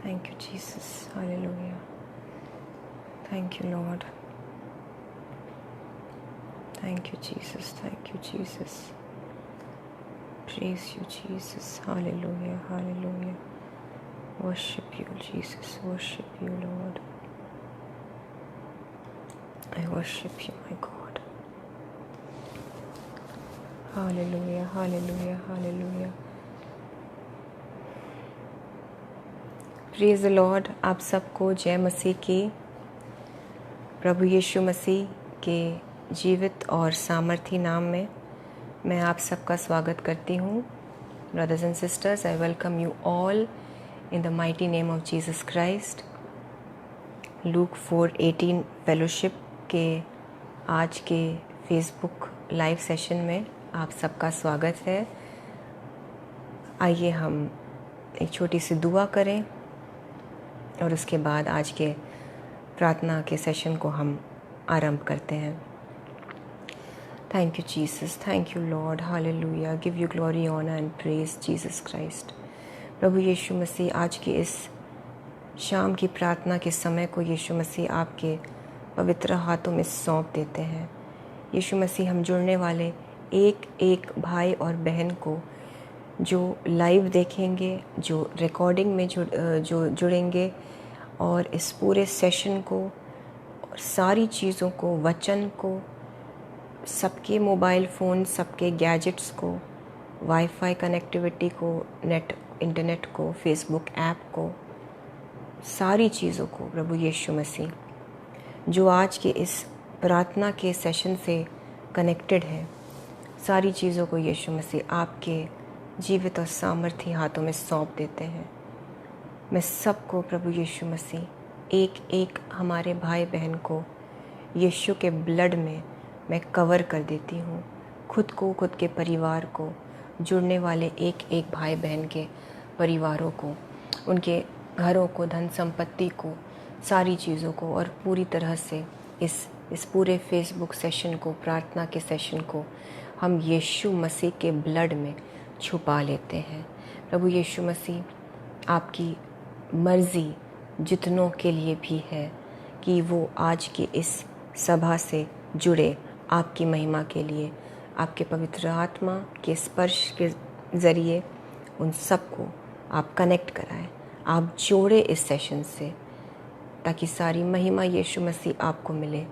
Thank you, Jesus. Hallelujah. Thank you, Lord. Thank you, Jesus. Thank you, Jesus. Praise you, Jesus. Hallelujah. Hallelujah. Worship you, Jesus. Worship you, Lord. I worship you, my God. Hallelujah. Hallelujah. Hallelujah. Praise the Lord. आप सबको जय मसीह की। प्रभु यीशु मसीह के जीवित और सामर्थी नाम में मैं आप सबका स्वागत करती हूँ। Brothers and sisters, I welcome you all in the mighty name of Jesus Christ. Look 4:18 fellowship के आज के फेसबुक लाइव सेशन में आप सबका स्वागत है। आइए हम एक छोटी सी दुआ करें और उसके बाद आज के प्रार्थना के सेशन को हम आरंभ करते हैं। Thank you Jesus, thank you Lord, hallelujah, give you glory, honour and praise Jesus Christ. प्रभु यीशु मसीह, आज के इस शाम की प्रार्थना के समय को यीशु मसीह आपके पवित्र हाथों में सौंप देते हैं। यीशु मसीह, हम जुड़ने वाले एक एक भाई और बहन को जो लाइव देखेंगे, जो रिकॉर्डिंग में जो जुड़ेंगे और इस पूरे सेशन को और सारी चीज़ों को, वचन को, सबके मोबाइल फ़ोन, सबके गैजेट्स को, वाईफाई कनेक्टिविटी को, इंटरनेट को, फेसबुक ऐप को, सारी चीज़ों को प्रभु यीशु मसीह जो आज के इस प्रार्थना के सेशन से कनेक्टेड है, सारी चीज़ों को यीशु मसीह आपके जीवित और सामर्थी हाथों में सौंप देते हैं। मैं सबको प्रभु यीशु मसीह, एक एक हमारे भाई बहन को यीशु के ब्लड में मैं कवर कर देती हूँ। खुद को, खुद के परिवार को, जुड़ने वाले एक एक भाई बहन के परिवारों को, उनके घरों को, धन संपत्ति को, सारी चीज़ों को, और पूरी तरह से इस पूरे फेसबुक सेशन को, प्रार्थना के सेशन को हम यीशु मसीह के ब्लड में छुपा लेते हैं। प्रभु यीशु मसीह, आपकी मर्ज़ी जितनों के लिए भी है कि वो आज की इस सभा से जुड़े आपकी महिमा के लिए, आपके पवित्र आत्मा के स्पर्श के ज़रिए उन सबको आप कनेक्ट कराएं, आप जोड़े इस सेशन से, ताकि सारी महिमा यीशु मसीह आपको मिले।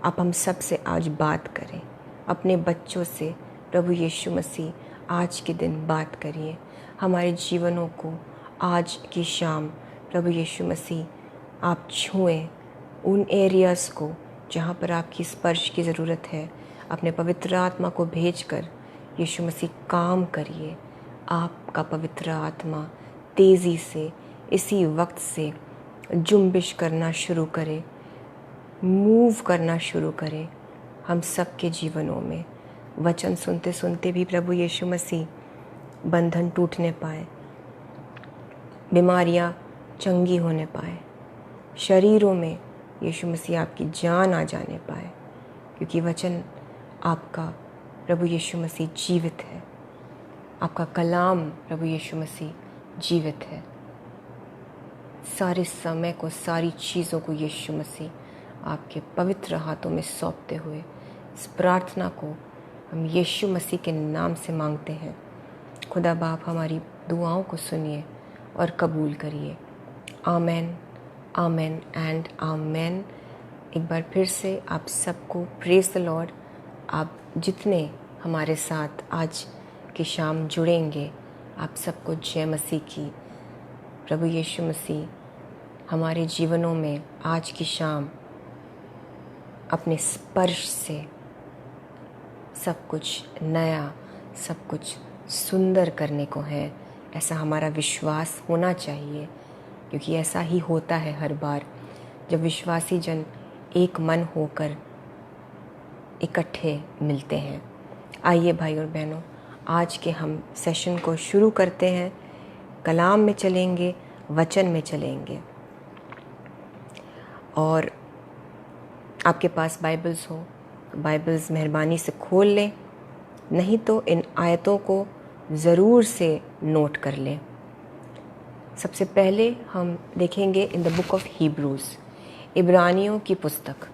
आप हम सब से आज बात करें, अपने बच्चों से प्रभु यीशु मसीह आज के दिन बात करिए। हमारे जीवनों को आज की शाम प्रभु यीशु मसीह आप छुएं, उन एरियाज़ को जहाँ पर आपकी स्पर्श की ज़रूरत है। अपने पवित्र आत्मा को भेजकर यीशु मसीह काम करिए। आपका पवित्र आत्मा तेज़ी से इसी वक्त से जुम्बिश करना शुरू करे, मूव करना शुरू करे हम सब के जीवनों में। वचन सुनते सुनते भी प्रभु यीशु मसीह बंधन टूटने पाए, बीमारियां चंगी होने पाए, शरीरों में यीशु मसीह आपकी जान आ जाने पाए, क्योंकि वचन आपका प्रभु यीशु मसीह जीवित है। आपका कलाम प्रभु यीशु मसीह जीवित है। सारे समय को, सारी चीज़ों को यीशु मसीह आपके पवित्र हाथों में सौंपते हुए इस प्रार्थना को हम यीशु मसीह के नाम से मांगते हैं। खुदा बाप, हमारी दुआओं को सुनिए और कबूल करिए। आमेन, आमेन एंड आमेन। एक बार फिर से आप सबको प्रेज़ द लॉर्ड। आप जितने हमारे साथ आज की शाम जुड़ेंगे, आप सबको जय मसीह की। प्रभु यीशु मसीह हमारे जीवनों में आज की शाम अपने स्पर्श से सब कुछ नया, सब कुछ सुंदर करने को है, ऐसा हमारा विश्वास होना चाहिए, क्योंकि ऐसा ही होता है हर बार जब विश्वासी जन एक मन होकर इकट्ठे मिलते हैं। आइए भाई और बहनों, आज के हम सेशन को शुरू करते हैं। कलाम में चलेंगे, वचन में चलेंगे, और आपके पास बाइबल्स हो तो बाइबल्स मेहरबानी से खोल लें, नहीं तो इन आयतों को ज़रूर से नोट कर लें। सबसे पहले हम देखेंगे इन द बुक ऑफ हीब्रूज़, इब्रानियों की पुस्तक,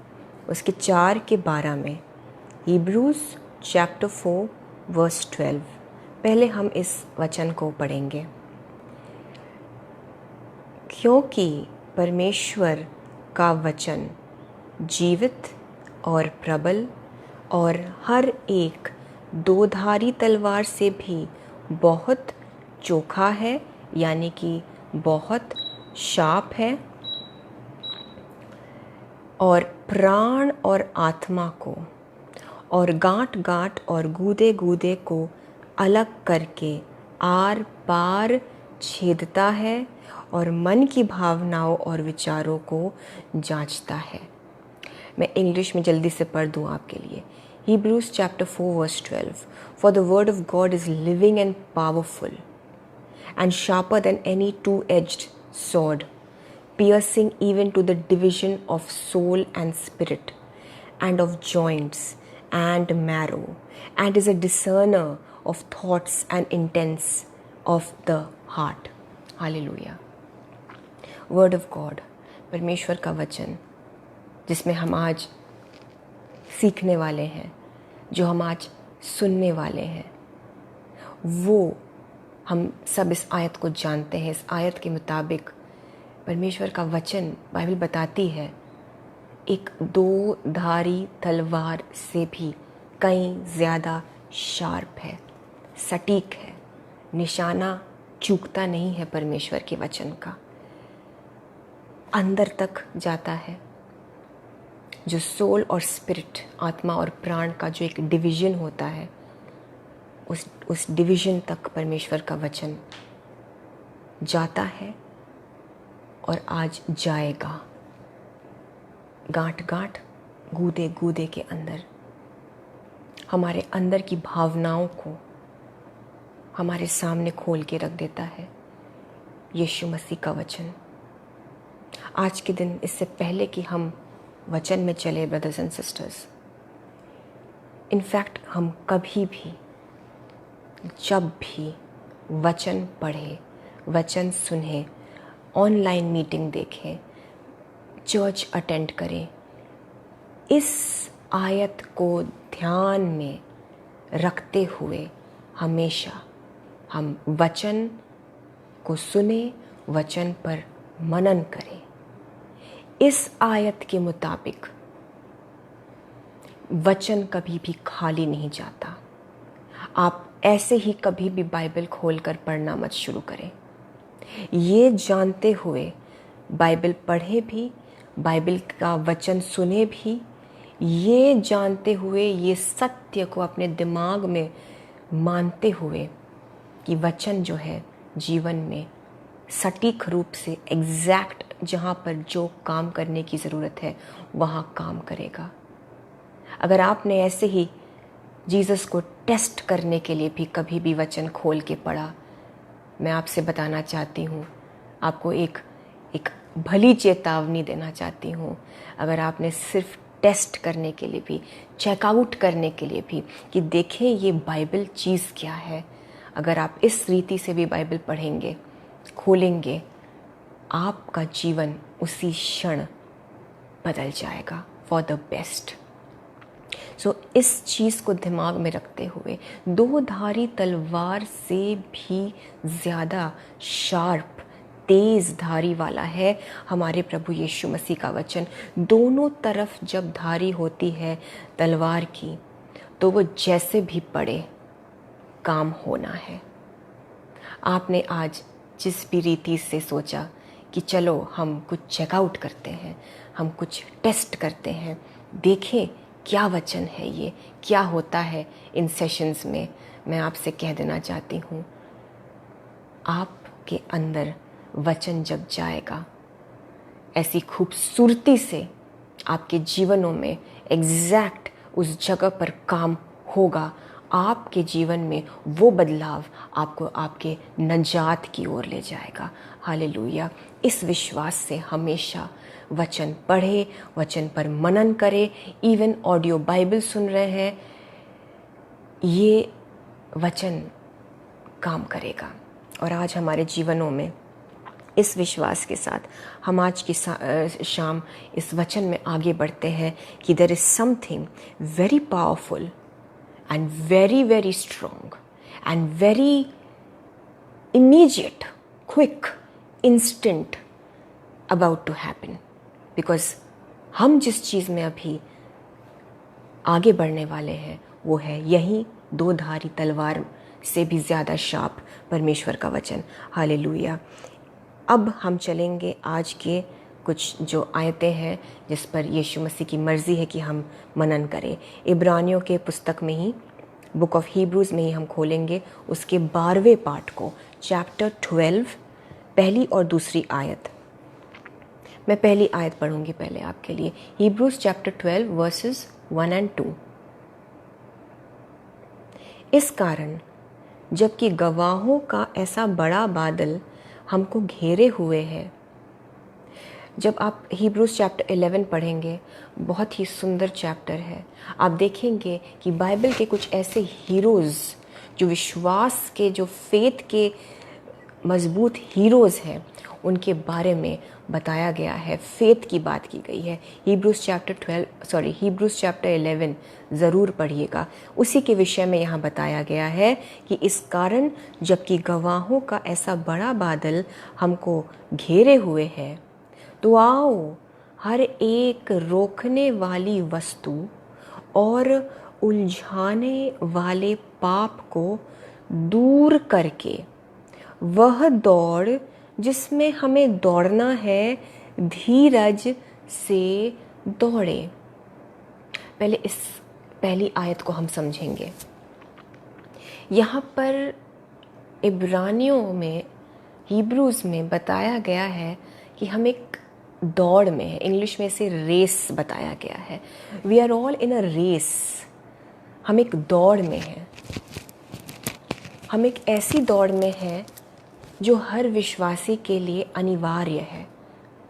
उसके 4 के 12 में। हीब्रूज़ चैप्टर 4 वर्स 12। पहले हम इस वचन को पढ़ेंगे। क्योंकि परमेश्वर का वचन जीवित और प्रबल और हर एक दोधारी तलवार से भी बहुत चोखा है, यानी कि बहुत शार्प है, और प्राण और आत्मा को और गांठ गांठ और गूदे गूदे को अलग करके आर पार छेदता है और मन की भावनाओं और विचारों को जांचता है। मैं इंग्लिश में जल्दी से पढ़ दूं आपके लिए। Hebrews chapter 4 verse 12. For the word of God is living and powerful and sharper than any two-edged sword, piercing even to the division of soul and spirit and of joints and marrow, and is a discerner of thoughts and intents of the heart. Hallelujah. Word of God, परमेश्वर का वचन, जिसमें हम आज सीखने वाले हैं, जो हम आज सुनने वाले हैं, वो हम सब इस आयत को जानते हैं। इस आयत के मुताबिक परमेश्वर का वचन, बाइबल बताती है, एक दो धारी तलवार से भी कहीं ज़्यादा शार्प है, सटीक है, निशाना चूकता नहीं है। परमेश्वर के वचन का अंदर तक जाता है, जो सोल और स्पिरिट, आत्मा और प्राण का जो एक डिवीज़न होता है, उस डिवीज़न तक परमेश्वर का वचन जाता है और आज जाएगा। गांठ गांठ, गूदे गूदे के अंदर, हमारे अंदर की भावनाओं को हमारे सामने खोल के रख देता है यीशु मसीह का वचन। आज के दिन, इससे पहले कि हम वचन में चले ब्रदर्स एंड सिस्टर्स, इनफैक्ट हम कभी भी, जब भी वचन पढ़े, वचन सुने, ऑनलाइन मीटिंग देखें, चर्च अटेंड करें, इस आयत को ध्यान में रखते हुए हमेशा हम वचन को सुने, वचन पर मनन करें। इस आयत के मुताबिक वचन कभी भी खाली नहीं जाता। आप ऐसे ही कभी भी बाइबल खोलकर पढ़ना मत शुरू करें, ये जानते हुए बाइबल पढ़े भी, बाइबल का वचन सुने भी, ये जानते हुए, ये सत्य को अपने दिमाग में मानते हुए कि वचन जो है जीवन में सटीक रूप से एग्जैक्ट जहाँ पर जो काम करने की ज़रूरत है वहाँ काम करेगा। अगर आपने ऐसे ही जीसस को टेस्ट करने के लिए भी कभी भी वचन खोल के पढ़ा, मैं आपसे बताना चाहती हूँ, आपको एक भली चेतावनी देना चाहती हूँ। अगर आपने सिर्फ टेस्ट करने के लिए भी, चेकआउट करने के लिए भी कि देखें ये बाइबल चीज़ क्या है, अगर आप इस रीति से भी बाइबल पढ़ेंगे, खोलेंगे, आपका जीवन उसी क्षण बदल जाएगा फॉर द बेस्ट। सो इस चीज़ को दिमाग में रखते हुए, दो धारी तलवार से भी ज़्यादा शार्प, तेज़ धारी वाला है हमारे प्रभु यीशु मसीह का वचन। दोनों तरफ जब धारी होती है तलवार की, तो वो जैसे भी पड़े, काम होना है। आपने आज जिस भी रीति से सोचा कि चलो हम कुछ चेकआउट करते हैं, हम कुछ टेस्ट करते हैं, देखें क्या वचन है, ये क्या होता है इन सेशंस में, मैं आपसे कह देना चाहती हूँ, आपके अंदर वचन जब जाएगा, ऐसी खूबसूरती से आपके जीवनों में एग्जैक्ट उस जगह पर काम होगा। आपके जीवन में वो बदलाव आपको आपके नजात की ओर ले जाएगा। हालेलुया। इस विश्वास से हमेशा वचन पढ़े, वचन पर मनन करे। इवन ऑडियो बाइबल सुन रहे हैं, ये वचन काम करेगा। और आज हमारे जीवनों में इस विश्वास के साथ हम आज की शाम इस वचन में आगे बढ़ते हैं कि there is something very powerful and very, very strong and very immediate, quick, instant about to happen. Because हम जिस चीज़ में अभी आगे बढ़ने वाले हैं वो है यही दो धारी तलवार से भी ज़्यादा शार्प परमेश्वर का वचन। हालेलुया। अब हम चलेंगे आज के कुछ जो आयतें हैं जिस पर यीशु मसीह की मर्ज़ी है कि हम मनन करें। इब्रानियों के पुस्तक में ही, बुक ऑफ हीब्रूज़ में ही हम खोलेंगे उसके 12वें पार्ट को, चैप्टर 12, पहली और दूसरी आयत। मैं पहली आयत पढ़ूंगी पहले आपके लिए। हीब्रूज़ चैप्टर 12 वर्सेस 1 और 2। इस कारण जबकि गवाहों का ऐसा बड़ा बादल हमको घेरे हुए है। जब आप हीब्रूज़ चैप्टर 11 पढ़ेंगे, बहुत ही सुंदर चैप्टर है। आप देखेंगे कि बाइबल के कुछ ऐसे हीरोज़ जो विश्वास के, जो फेथ के मजबूत हीरोज़ हैं, उनके बारे में बताया गया है, फेथ की बात की गई है। हीब्रूज़ चैप्टर 11 ज़रूर पढ़िएगा। उसी के विषय में यहाँ बताया गया है कि इस कारण जबकि गवाहों का ऐसा बड़ा बादल हमको घेरे हुए है, तो आओ हर एक रोकने वाली वस्तु और उलझाने वाले पाप को दूर करके वह दौड़ जिसमें हमें दौड़ना है, धीरज से दौड़े। पहले इस पहली आयत को हम समझेंगे। यहाँ पर इब्रानियों में, हीब्रूज़ में बताया गया है कि हम एक दौड़ में है। इंग्लिश में इसे रेस बताया गया है। We are all in a race. हम एक दौड़ में हैं। हम एक ऐसी दौड़ में हैं जो हर विश्वासी के लिए अनिवार्य है,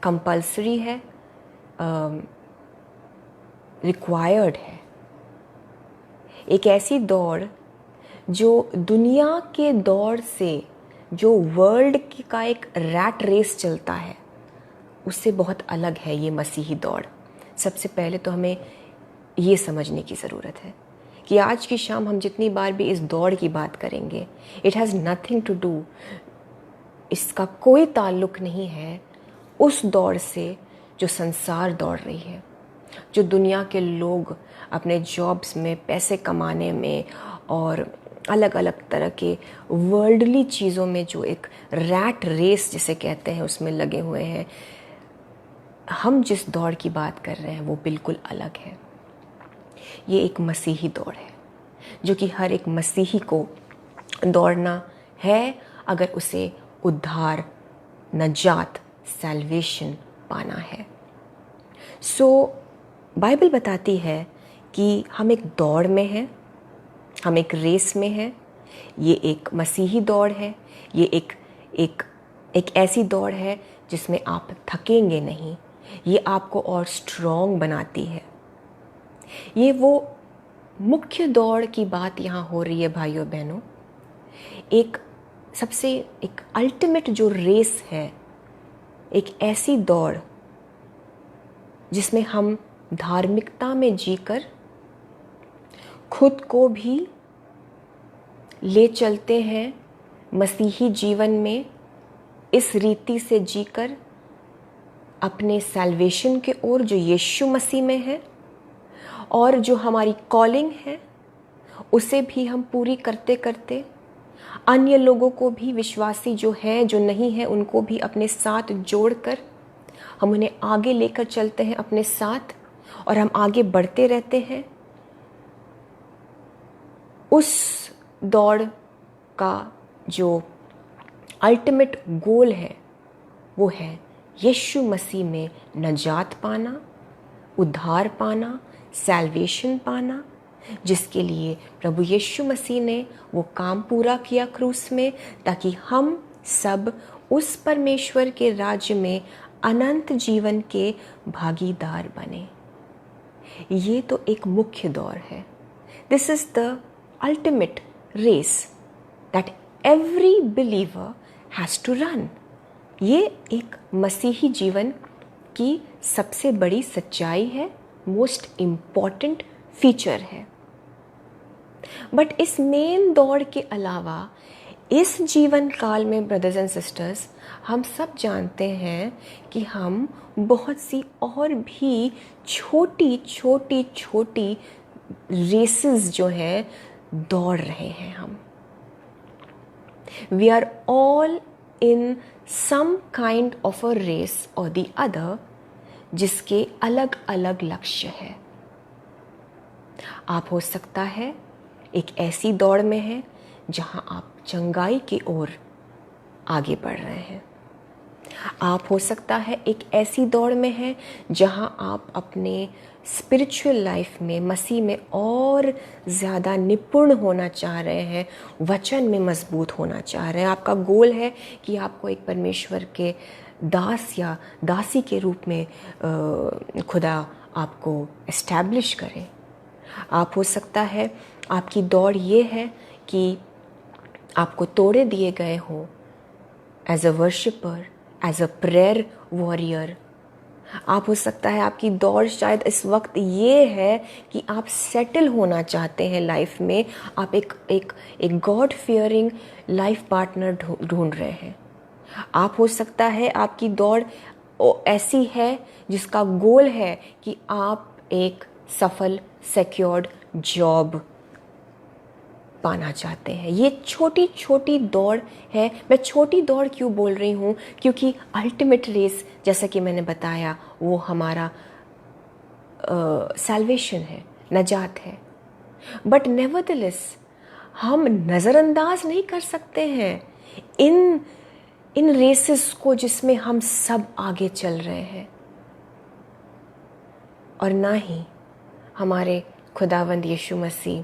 कंपल्सरी है, रिक्वायर्ड है। एक ऐसी दौड़ जो दुनिया के दौड़ से, जो वर्ल्ड का एक रैट रेस चलता है, उससे बहुत अलग है ये मसीही दौड़। सबसे पहले तो हमें ये समझने की ज़रूरत है कि आज की शाम हम जितनी बार भी इस दौड़ की बात करेंगे, it has nothing to do, इसका कोई ताल्लुक़ नहीं है उस दौड़ से जो संसार दौड़ रही है, जो दुनिया के लोग अपने जॉब्स में पैसे कमाने में और अलग अलग तरह के वर्ल्डली चीज़ों में जो एक रैट रेस जिसे कहते हैं उसमें लगे हुए हैं। हम जिस दौड़ की बात कर रहे हैं वो बिल्कुल अलग है। ये एक मसीही दौड़ है जो कि हर एक मसीही को दौड़ना है अगर उसे उद्धार, नजात, सैल्वेशन पाना है। बाइबल बताती है कि हम एक दौड़ में हैं, हम एक रेस में हैं। ये एक मसीही दौड़ है। ये एक ऐसी दौड़ है जिसमें आप थकेंगे नहीं। ये आपको और स्ट्रॉन्ग बनाती है। ये वो मुख्य दौड़ की बात यहाँ हो रही है भाइयों बहनों। एक अल्टीमेट जो रेस है, एक ऐसी दौड़ जिसमें हम धार्मिकता में जीकर खुद को भी ले चलते हैं मसीही जीवन में, इस रीति से जीकर अपने सैल्वेशन के ओर जो यीशु मसीह में है, और जो हमारी कॉलिंग है उसे भी हम पूरी करते करते अन्य लोगों को भी, विश्वासी जो हैं जो नहीं हैं, उनको भी अपने साथ जोड़कर हम उन्हें आगे लेकर चलते हैं अपने साथ, और हम आगे बढ़ते रहते हैं। उस दौड़ का जो अल्टीमेट गोल है वो है यीशु मसीह में नजात पाना, उद्धार पाना, सैल्वेशन पाना, जिसके लिए प्रभु यीशु मसीह ने वो काम पूरा किया क्रूस में, ताकि हम सब उस परमेश्वर के राज्य में अनंत जीवन के भागीदार बने। ये तो एक मुख्य दौड़ है। This is the ultimate race that every believer has to run. ये एक मसीही जीवन की सबसे बड़ी सच्चाई है, मोस्ट इम्पॉर्टेंट फीचर है। बट इस मेन दौड़ के अलावा इस जीवन काल में ब्रदर्स एंड सिस्टर्स, हम सब जानते हैं कि हम बहुत सी और भी छोटी छोटी छोटी रेसेस जो हैं दौड़ रहे हैं हम। We are all in some kind of a race और द अदर, जिसके अलग अलग लक्ष्य है। आप हो सकता है एक ऐसी दौड़ में हैं जहां आप चंगाई की ओर आगे बढ़ रहे हैं। आप हो सकता है एक ऐसी दौड़ में हैं जहां आप अपने स्पिरिचुअल लाइफ में, मसीह में और ज़्यादा निपुण होना चाह रहे हैं, वचन में मजबूत होना चाह रहे हैं। आपका गोल है कि आपको एक परमेश्वर के दास या दासी के रूप में खुदा आपको एस्टैब्लिश करे। आप हो सकता है आपकी दौड़ ये है कि आपको तोड़े दिए गए हो as a worshipper, as a prayer warrior. आप हो सकता है आपकी दौड़ शायद इस वक्त ये है कि आप सेटल होना चाहते हैं लाइफ में, आप एक गॉड फियरिंग लाइफ पार्टनर ढूंढ रहे हैं। आप हो सकता है आपकी दौड़ ऐसी है जिसका गोल है कि आप एक सफल सिक्योर्ड जॉब पाना चाहते हैं। ये छोटी छोटी दौड़ है। मैं छोटी दौड़ क्यों बोल रही हूँ? क्योंकि अल्टीमेट रेस, जैसा कि मैंने बताया, वो हमारा सैल्वेशन है, नजात है। बट नेवरदलेस हम नज़रअंदाज नहीं कर सकते हैं इन रेसेस को जिसमें हम सब आगे चल रहे हैं, और ना ही हमारे खुदावंद यीशु मसीह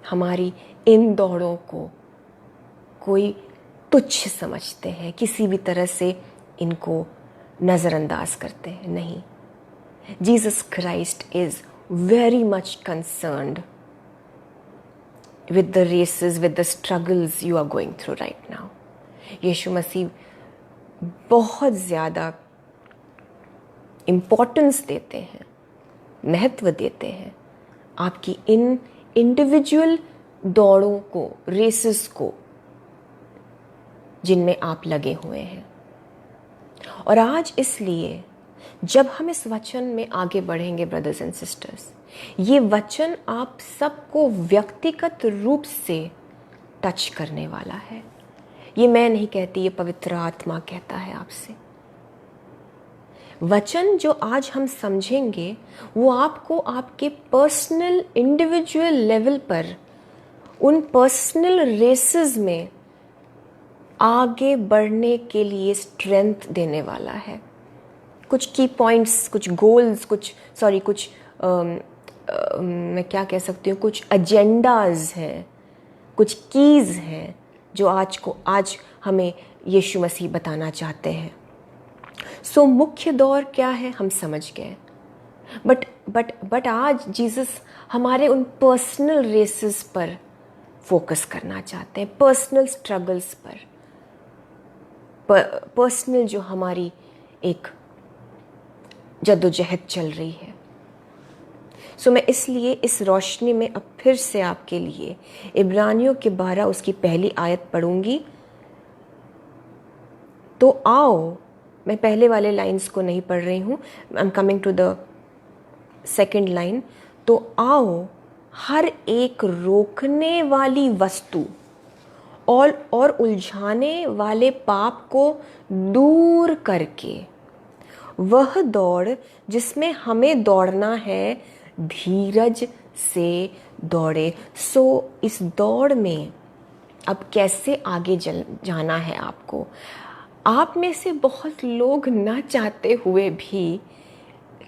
हमारी इन दौड़ों को कोई तुच्छ समझते हैं, किसी भी तरह से इनको नज़रअंदाज करते हैं। नहीं, Jesus Christ is very much concerned with the races, with the struggles you are going through right now. यीशु मसीह बहुत ज़्यादा इम्पोर्टेंस देते हैं, महत्व देते हैं आपकी इन इंडिविजुअल दौड़ों को, रेसेस को, जिनमें आप लगे हुए हैं। और आज इसलिए जब हम इस वचन में आगे बढ़ेंगे ब्रदर्स एंड सिस्टर्स, ये वचन आप सबको व्यक्तिगत रूप से टच करने वाला है। ये मैं नहीं कहती, ये पवित्र आत्मा कहता है आपसे। वचन जो आज हम समझेंगे वो आपको आपके पर्सनल इंडिविजुअल लेवल पर उन पर्सनल रेसेस में आगे बढ़ने के लिए स्ट्रेंथ देने वाला है। कुछ की पॉइंट्स, कुछ गोल्स, कुछ मैं क्या कह सकती हूँ, कुछ एजेंडाज हैं, कुछ कीज़ हैं जो आज हमें यीशु मसीह बताना चाहते हैं। सो मुख्य दौर क्या है हम समझ गए, बट आज जीसस हमारे उन पर्सनल रेसेस पर फोकस करना चाहते हैं, पर्सनल स्ट्रगल्स पर, पर्सनल जो हमारी एक जद्दोजहद चल रही है। सो मैं इसलिए इस रोशनी में अब फिर से आपके लिए इब्रानियों के 12 उसकी पहली आयत पढ़ूंगी। तो आओ, मैं पहले वाले लाइंस को नहीं पढ़ रही हूँ, I am coming to the second line. तो आओ, हर एक रोकने वाली वस्तु और उलझाने वाले पाप को दूर करके वह दौड़ जिसमें हमें दौड़ना है, धीरज से दौड़े। सो इस दौड़ में अब कैसे आगे जाना है आपको? आप में से बहुत लोग ना चाहते हुए भी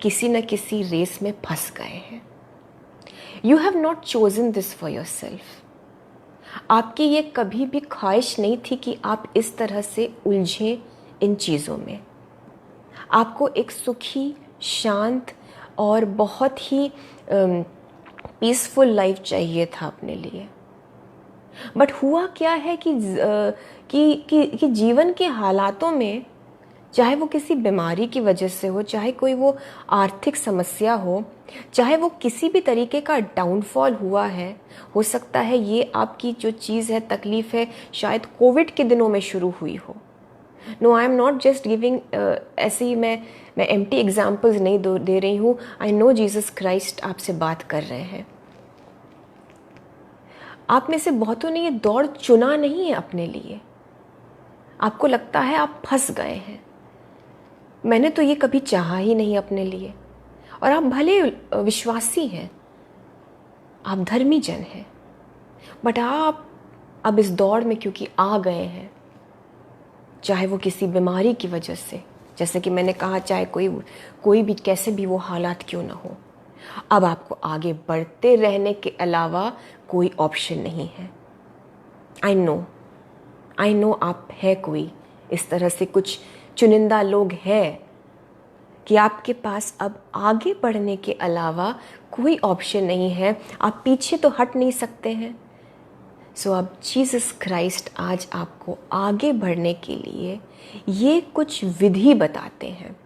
किसी न किसी रेस में फंस गए हैं। You have not chosen this for your self. आपकी ये कभी भी ख्वाहिश नहीं थी कि आप इस तरह से उलझें इन चीज़ों में। आपको एक सुखी, शांत और बहुत ही पीसफुल लाइफ चाहिए था अपने लिए। बट हुआ क्या है कि जीवन के हालातों में चाहे वो किसी बीमारी की वजह से हो, चाहे कोई वो आर्थिक समस्या हो, चाहे वो किसी भी तरीके का डाउनफॉल हुआ है। हो सकता है ये आपकी जो चीज़ है, तकलीफ़ है, शायद कोविड के दिनों में शुरू हुई हो। No, I am not just giving ऐसे ही मैं एम्प्टी एग्जाम्पल्स नहीं दे रही हूँ। आई नो जीसस क्राइस्ट आपसे बात कर रहे हैं। आप में से बहुतों ने ये दौड़ चुना नहीं है अपने लिए। आपको लगता है आप फंस गए हैं। मैंने तो ये कभी चाहा ही नहीं अपने लिए। और आप भले विश्वासी हैं, आप धर्मी जन हैं, बट आप अब इस दौड़ में क्योंकि आ गए हैं, चाहे वो किसी बीमारी की वजह से, जैसे कि मैंने कहा, चाहे कोई भी कैसे भी वो हालात क्यों ना हो, अब आपको आगे बढ़ते रहने के अलावा कोई ऑप्शन नहीं है। आई नो आप है कोई इस तरह से कुछ चुनिंदा लोग हैं कि आपके पास अब आगे बढ़ने के अलावा कोई ऑप्शन नहीं है। आप पीछे तो हट नहीं सकते हैं। सो अब जीसस क्राइस्ट आज आपको आगे बढ़ने के लिए ये कुछ विधि बताते हैं।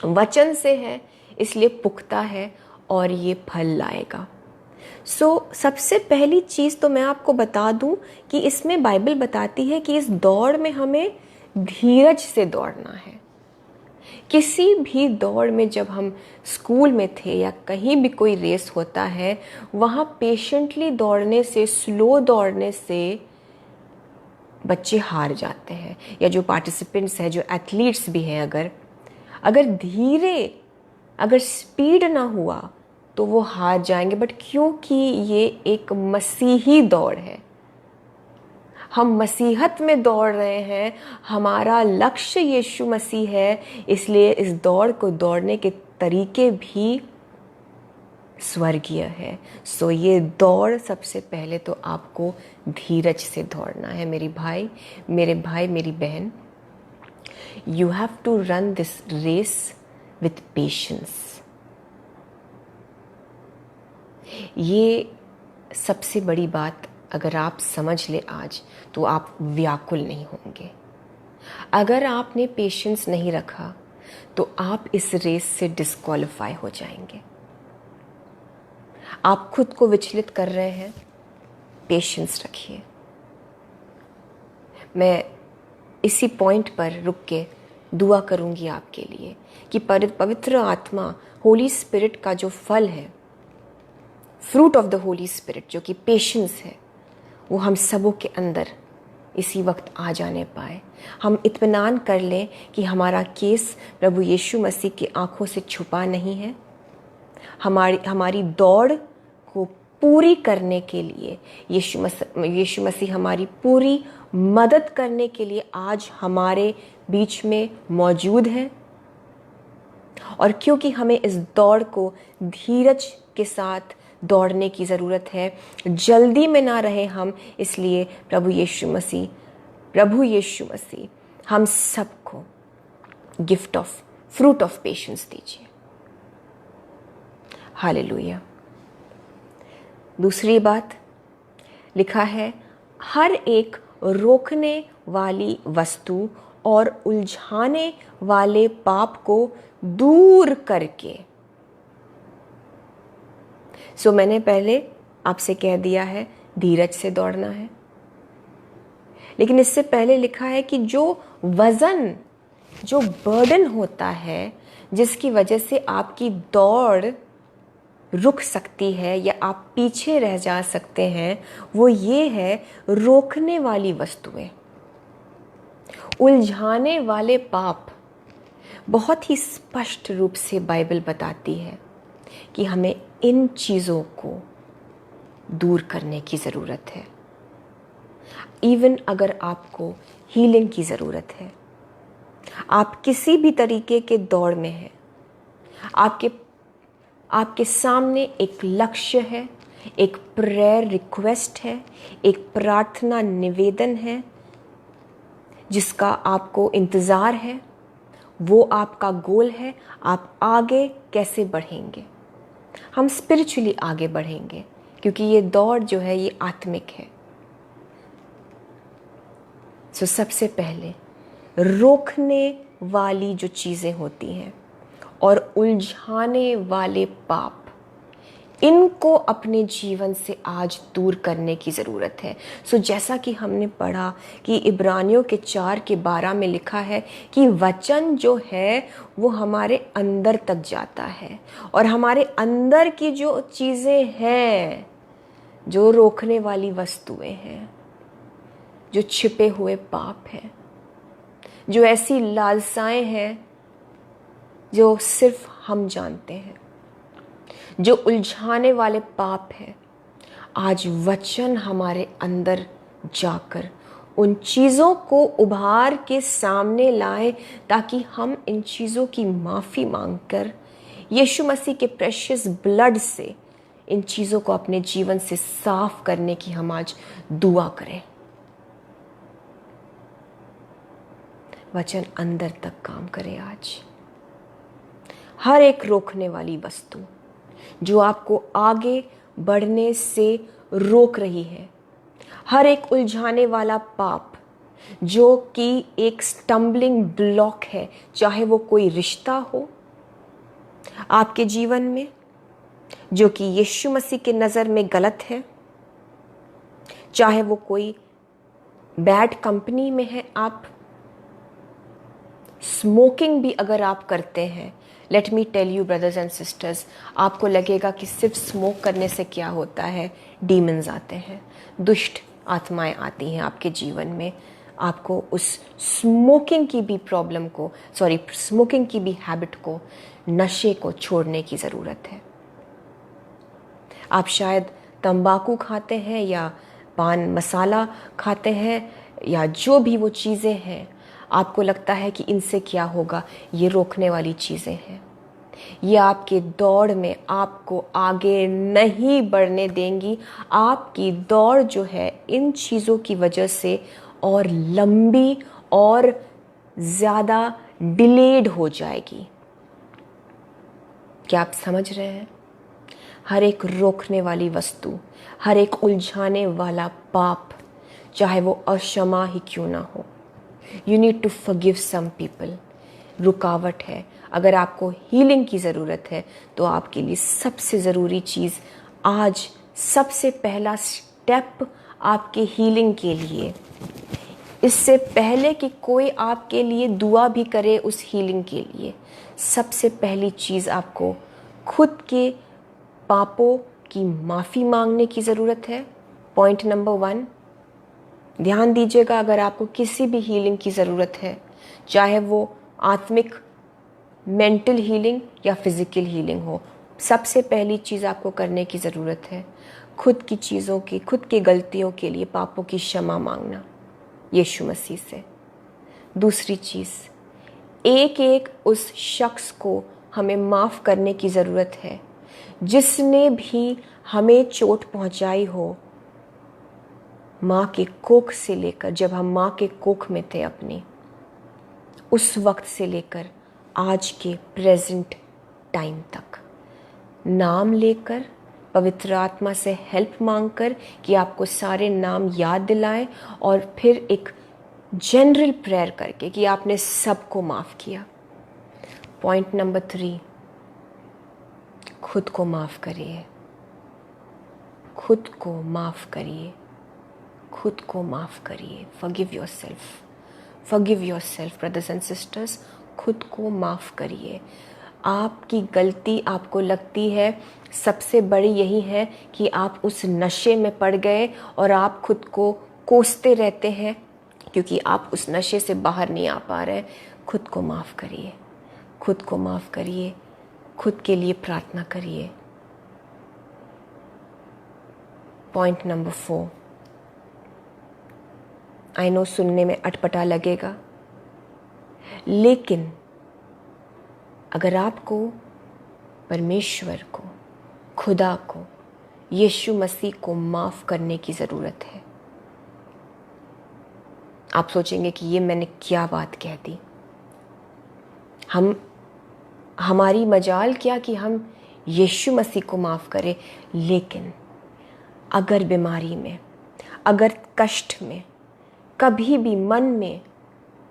वचन से है, इसलिए पुख्ता है और ये फल लाएगा। सबसे पहली चीज़ तो मैं आपको बता दूं कि इसमें बाइबल बताती है कि इस दौड़ में हमें धीरज से दौड़ना है। किसी भी दौड़ में, जब हम स्कूल में थे या कहीं भी कोई रेस होता है, वहाँ पेशेंटली दौड़ने से, स्लो दौड़ने से बच्चे हार जाते हैं। या जो पार्टिसिपेंट्स हैं, जो एथलीट्स भी हैं, अगर स्पीड ना हुआ तो वो हार जाएंगे। बट क्योंकि ये एक मसीही दौड़ है, हम मसीहत में दौड़ रहे हैं, हमारा लक्ष्य यीशु मसीह है, इसलिए इस दौड़ को दौड़ने के तरीके भी स्वर्गीय है। ये दौड़ सबसे पहले तो आपको धीरज से दौड़ना है। मेरे भाई, मेरी बहन, you have to run this race with patience. ये सबसे बड़ी बात अगर आप समझ ले आज, तो आप व्याकुल नहीं होंगे। अगर आपने पेशेंस नहीं रखा तो आप इस रेस से डिस्क्वालीफाई हो जाएंगे। आप खुद को विचलित कर रहे हैं, पेशेंस रखिए। मैं इसी पॉइंट पर रुक के दुआ करूंगी आपके लिए कि पवित्र आत्मा, होली स्पिरिट का जो फल है, fruit of the Holy spirit, जो कि पेशेंस है, वो हम सबों के अंदर इसी वक्त आ जाने पाए। हम इत्मीनान कर लें कि हमारा केस प्रभु यीशु मसीह की आंखों से छुपा नहीं है। हमारी दौड़ को पूरी करने के लिए यीशु मसीह हमारी पूरी मदद करने के लिए आज हमारे बीच में मौजूद है। और क्योंकि हमें इस दौड़ को धीरज के साथ दौड़ने की ज़रूरत है, जल्दी में ना रहे हम, इसलिए प्रभु यीशु मसीह हम सबको gift of fruit of patience दीजिए। हालेलुया। दूसरी बात लिखा है, हर एक रोकने वाली वस्तु और उलझाने वाले पाप को दूर करके। मैंने पहले आपसे कह दिया है धीरज से दौड़ना है, लेकिन इससे पहले लिखा है कि जो वजन, जो बर्डन होता है, जिसकी वजह से आपकी दौड़ रुक सकती है या आप पीछे रह जा सकते हैं, वो ये है रोकने वाली वस्तुएं, उलझाने वाले पाप। बहुत ही स्पष्ट रूप से बाइबल बताती है कि हमें इन चीज़ों को दूर करने की ज़रूरत है। इवन अगर आपको हीलिंग की ज़रूरत है, आप किसी भी तरीके के दौड़ में हैं, आपके सामने एक लक्ष्य है, एक प्रेयर रिक्वेस्ट है, एक प्रार्थना निवेदन है जिसका आपको इंतज़ार है, वो आपका गोल है। आप आगे कैसे बढ़ेंगे? हम स्पिरिचुअली आगे बढ़ेंगे, क्योंकि ये दौड़ जो है ये आत्मिक है। सबसे पहले रोकने वाली जो चीज़ें होती हैं और उलझाने वाले पाप, इनको अपने जीवन से आज दूर करने की ज़रूरत है। जैसा कि हमने पढ़ा कि इब्रानियों के 4:12 में लिखा है कि वचन जो है वो हमारे अंदर तक जाता है और हमारे अंदर की जो चीज़ें हैं, जो रोकने वाली वस्तुएं हैं, जो छिपे हुए पाप हैं, जो ऐसी लालसाएं हैं जो सिर्फ हम जानते हैं, जो उलझाने वाले पाप है, आज वचन हमारे अंदर जाकर उन चीज़ों को उभार के सामने लाए ताकि हम इन चीज़ों की माफ़ी मांगकर यीशु मसीह के प्रेशियस ब्लड से इन चीज़ों को अपने जीवन से साफ करने की हम आज दुआ करें। वचन अंदर तक काम करे। आज हर एक रोकने वाली वस्तु जो आपको आगे बढ़ने से रोक रही है, हर एक उलझाने वाला पाप जो कि एक स्टम्बलिंग ब्लॉक है, चाहे वो कोई रिश्ता हो आपके जीवन में जो कि यीशु मसीह के नज़र में गलत है, चाहे वो कोई बैड कंपनी में है, आप स्मोकिंग भी अगर आप करते हैं, let me tell you brothers and sisters, आपको लगेगा कि सिर्फ स्मोक करने से क्या होता है, डीमंस आते हैं, दुष्ट आत्माएं आती हैं आपके जीवन में। आपको उस स्मोकिंग की भी प्रॉब्लम को, स्मोकिंग की भी हैबिट को, नशे को छोड़ने की ज़रूरत है। आप शायद तंबाकू खाते हैं या पान मसाला खाते हैं या जो भी वो चीज़ें हैं, आपको लगता है कि इनसे क्या होगा, ये रोकने वाली चीज़ें हैं। ये आपके दौड़ में आपको आगे नहीं बढ़ने देंगी। आपकी दौड़ जो है इन चीज़ों की वजह से और लंबी और ज़्यादा डिलेड हो जाएगी। क्या आप समझ रहे हैं? हर एक रोकने वाली वस्तु, हर एक उलझाने वाला पाप, चाहे वो अक्षमा ही क्यों ना हो, you need to forgive some people. रुकावट है। अगर आपको हीलिंग की ज़रूरत है तो आपके लिए सबसे ज़रूरी चीज़ आज, सबसे पहला स्टेप आपके हीलिंग के लिए, इससे पहले कि कोई आपके लिए दुआ भी करे उस हीलिंग के लिए, सबसे पहली चीज़ आपको खुद के पापों की माफ़ी मांगने की ज़रूरत है। पॉइंट नंबर 1, ध्यान दीजिएगा, अगर आपको किसी भी हीलिंग की ज़रूरत है, चाहे वो आत्मिक मेंटल हीलिंग या फिज़िकल हीलिंग हो, सबसे पहली चीज़ आपको करने की ज़रूरत है खुद की चीज़ों की, खुद की गलतियों के लिए पापों की क्षमा मांगना यीशु मसीह से। दूसरी चीज़, एक एक उस शख्स को हमें माफ़ करने की ज़रूरत है जिसने भी हमें चोट पहुंचाई हो, माँ के कोख से लेकर, जब हम माँ के कोख में थे अपनी, उस वक्त से लेकर आज के प्रेजेंट टाइम तक, नाम लेकर, पवित्र आत्मा से हेल्प मांगकर कि आपको सारे नाम याद दिलाएं और फिर एक जनरल प्रेयर करके कि आपने सबको माफ़ किया। पॉइंट नंबर 3, खुद को माफ़ करिए, खुद को माफ़ करिए, खुद को माफ़ करिए। Forgive yourself, forgive yourself brothers and sisters, खुद को माफ़ करिए। आपकी गलती आपको लगती है सबसे बड़ी यही है कि आप उस नशे में पड़ गए और आप खुद को कोसते रहते हैं क्योंकि आप उस नशे से बाहर नहीं आ पा रहे। खुद को माफ़ करिए, खुद को माफ़ करिए, खुद के लिए प्रार्थना करिए। पॉइंट नंबर 4, आई नो सुनने में अटपटा लगेगा, लेकिन अगर आपको परमेश्वर को, खुदा को, यीशु मसीह को माफ़ करने की ज़रूरत है, आप सोचेंगे कि ये मैंने क्या बात कह दी। हमारी मजाल क्या कि हम यीशु मसीह को माफ़ करें, लेकिन अगर बीमारी में, अगर कष्ट में, कभी भी मन में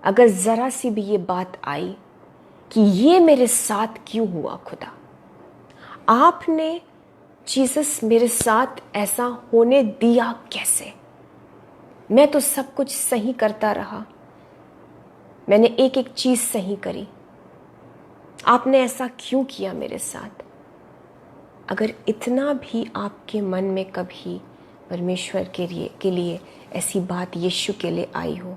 अगर ज़रा सी भी ये बात आई कि ये मेरे साथ क्यों हुआ खुदा, आपने जीसस मेरे साथ ऐसा होने दिया कैसे? मैं तो सब कुछ सही करता रहा, मैंने एक एक चीज़ सही करी, आपने ऐसा क्यों किया मेरे साथ? अगर इतना भी आपके मन में कभी परमेश्वर के लिए ऐसी बात यीशु के लिए आई हो,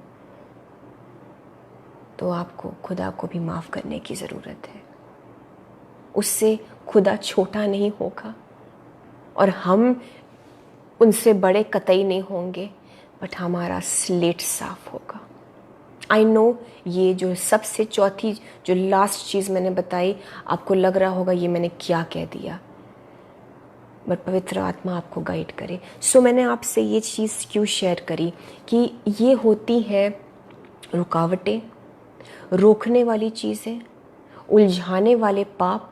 तो आपको खुदा को भी माफ़ करने की ज़रूरत है। उससे खुदा छोटा नहीं होगा और हम उनसे बड़े कतई नहीं होंगे, बट हमारा स्लेट साफ होगा। आई नो ये जो सबसे चौथी जो लास्ट चीज़ मैंने बताई, आपको लग रहा होगा ये मैंने क्या कह दिया, बट पवित्र आत्मा आपको गाइड करे। सो मैंने आपसे ये चीज़ क्यों शेयर करी कि ये होती है रुकावटें, रोकने वाली चीज़ें, उलझाने वाले पाप।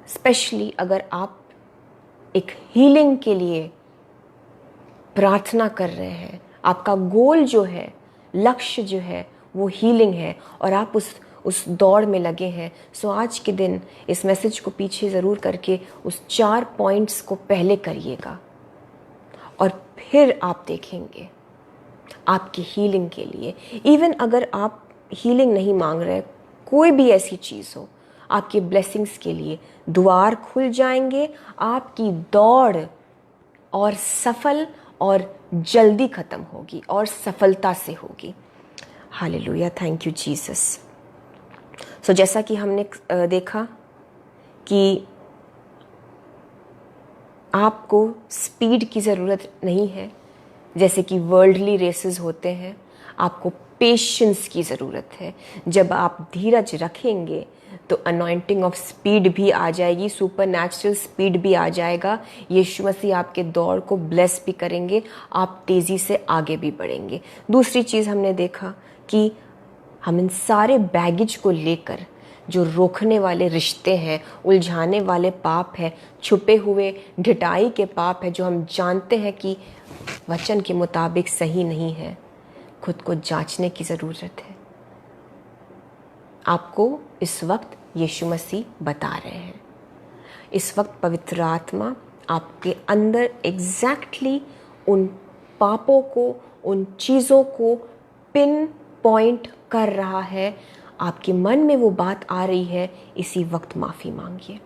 स्पेशली अगर आप एक हीलिंग के लिए प्रार्थना कर रहे हैं, आपका गोल जो है, लक्ष्य जो है वो हीलिंग है और आप उस दौड़ में लगे हैं, सो आज के दिन इस मैसेज को पीछे ज़रूर करके उस 4 पॉइंट्स को पहले करिएगा और फिर आप देखेंगे आपकी हीलिंग के लिए। इवन अगर आप हीलिंग नहीं मांग रहे, कोई भी ऐसी चीज़ हो, आपके ब्लेसिंग्स के लिए द्वार खुल जाएंगे, आपकी दौड़ और सफल और जल्दी ख़त्म होगी और सफलता से होगी। Hallelujah, thank you Jesus. So जैसा कि हमने देखा कि आपको स्पीड की ज़रूरत नहीं है जैसे कि वर्ल्डली रेसेस होते हैं, आपको पेशेंस की ज़रूरत है। जब आप धीरज रखेंगे तो अनॉइंटिंग ऑफ स्पीड भी आ जाएगी, सुपर नेचुरल स्पीड भी आ जाएगा। यीशु मसीह आपके दौड़ को ब्लेस भी करेंगे, आप तेज़ी से आगे भी बढ़ेंगे। दूसरी चीज़ हमने देखा कि हम इन सारे बैगेज को लेकर जो रोकने वाले रिश्ते हैं, उलझाने वाले पाप हैं, छुपे हुए ढिठाई के पाप है जो हम जानते हैं कि वचन के मुताबिक सही नहीं है, खुद को जांचने की ज़रूरत है। आपको इस वक्त यीशु मसीह बता रहे हैं, इस वक्त पवित्र आत्मा आपके अंदर एग्जैक्टली उन पापों को, उन चीज़ों को पिन पॉइंट कर रहा है। आपके मन में वो बात आ रही है, इसी वक्त माफ़ी मांगिए,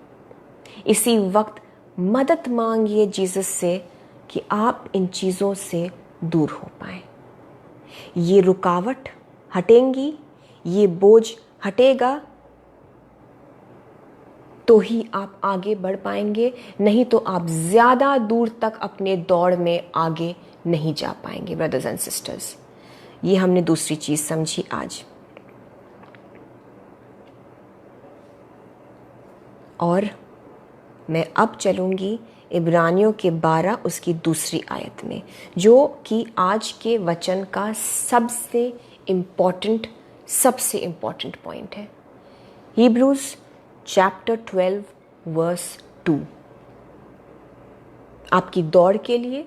इसी वक्त मदद मांगिए जीसस से कि आप इन चीज़ों से दूर हो पाएं। ये रुकावट हटेंगी, ये बोझ हटेगा तो ही आप आगे बढ़ पाएंगे, नहीं तो आप ज़्यादा दूर तक अपने दौड़ में आगे नहीं जा पाएंगे। ब्रदर्स एंड सिस्टर्स, ये हमने दूसरी चीज़ समझी आज। और मैं अब चलूँगी इब्रानियों के 12 उसकी दूसरी आयत में, जो कि आज के वचन का सबसे इम्पॉर्टेंट पॉइंट है। Hebrews chapter 12 verse 2 आपकी दौड़ के लिए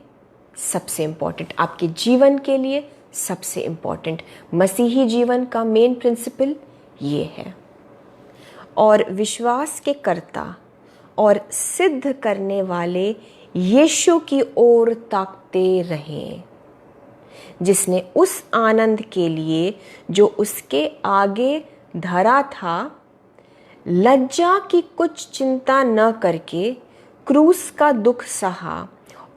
सबसे इम्पॉर्टेंट, आपके जीवन के लिए सबसे इम्पॉर्टेंट मसीही जीवन का मेन प्रिंसिपल ये है। और विश्वास के कर्ता और सिद्ध करने वाले यीशु की ओर ताकते रहें, जिसने उस आनंद के लिए जो उसके आगे धरा था, लज्जा की कुछ चिंता न करके क्रूस का दुख सहा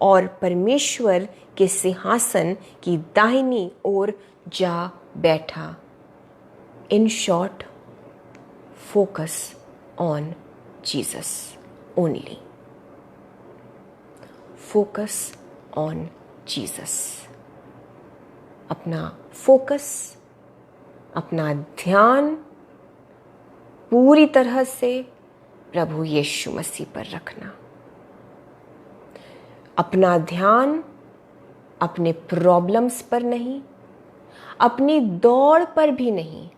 और परमेश्वर के सिंहासन की दाहिनी ओर जा बैठा। In short, focus on Jesus only. Focus on Jesus. अपना फोकस, अपना ध्यान पूरी तरह से प्रभु यीशु मसीह पर रखना। अपना ध्यान अपने प्रॉब्लम्स पर नहीं, अपनी दौड़ पर भी नहीं,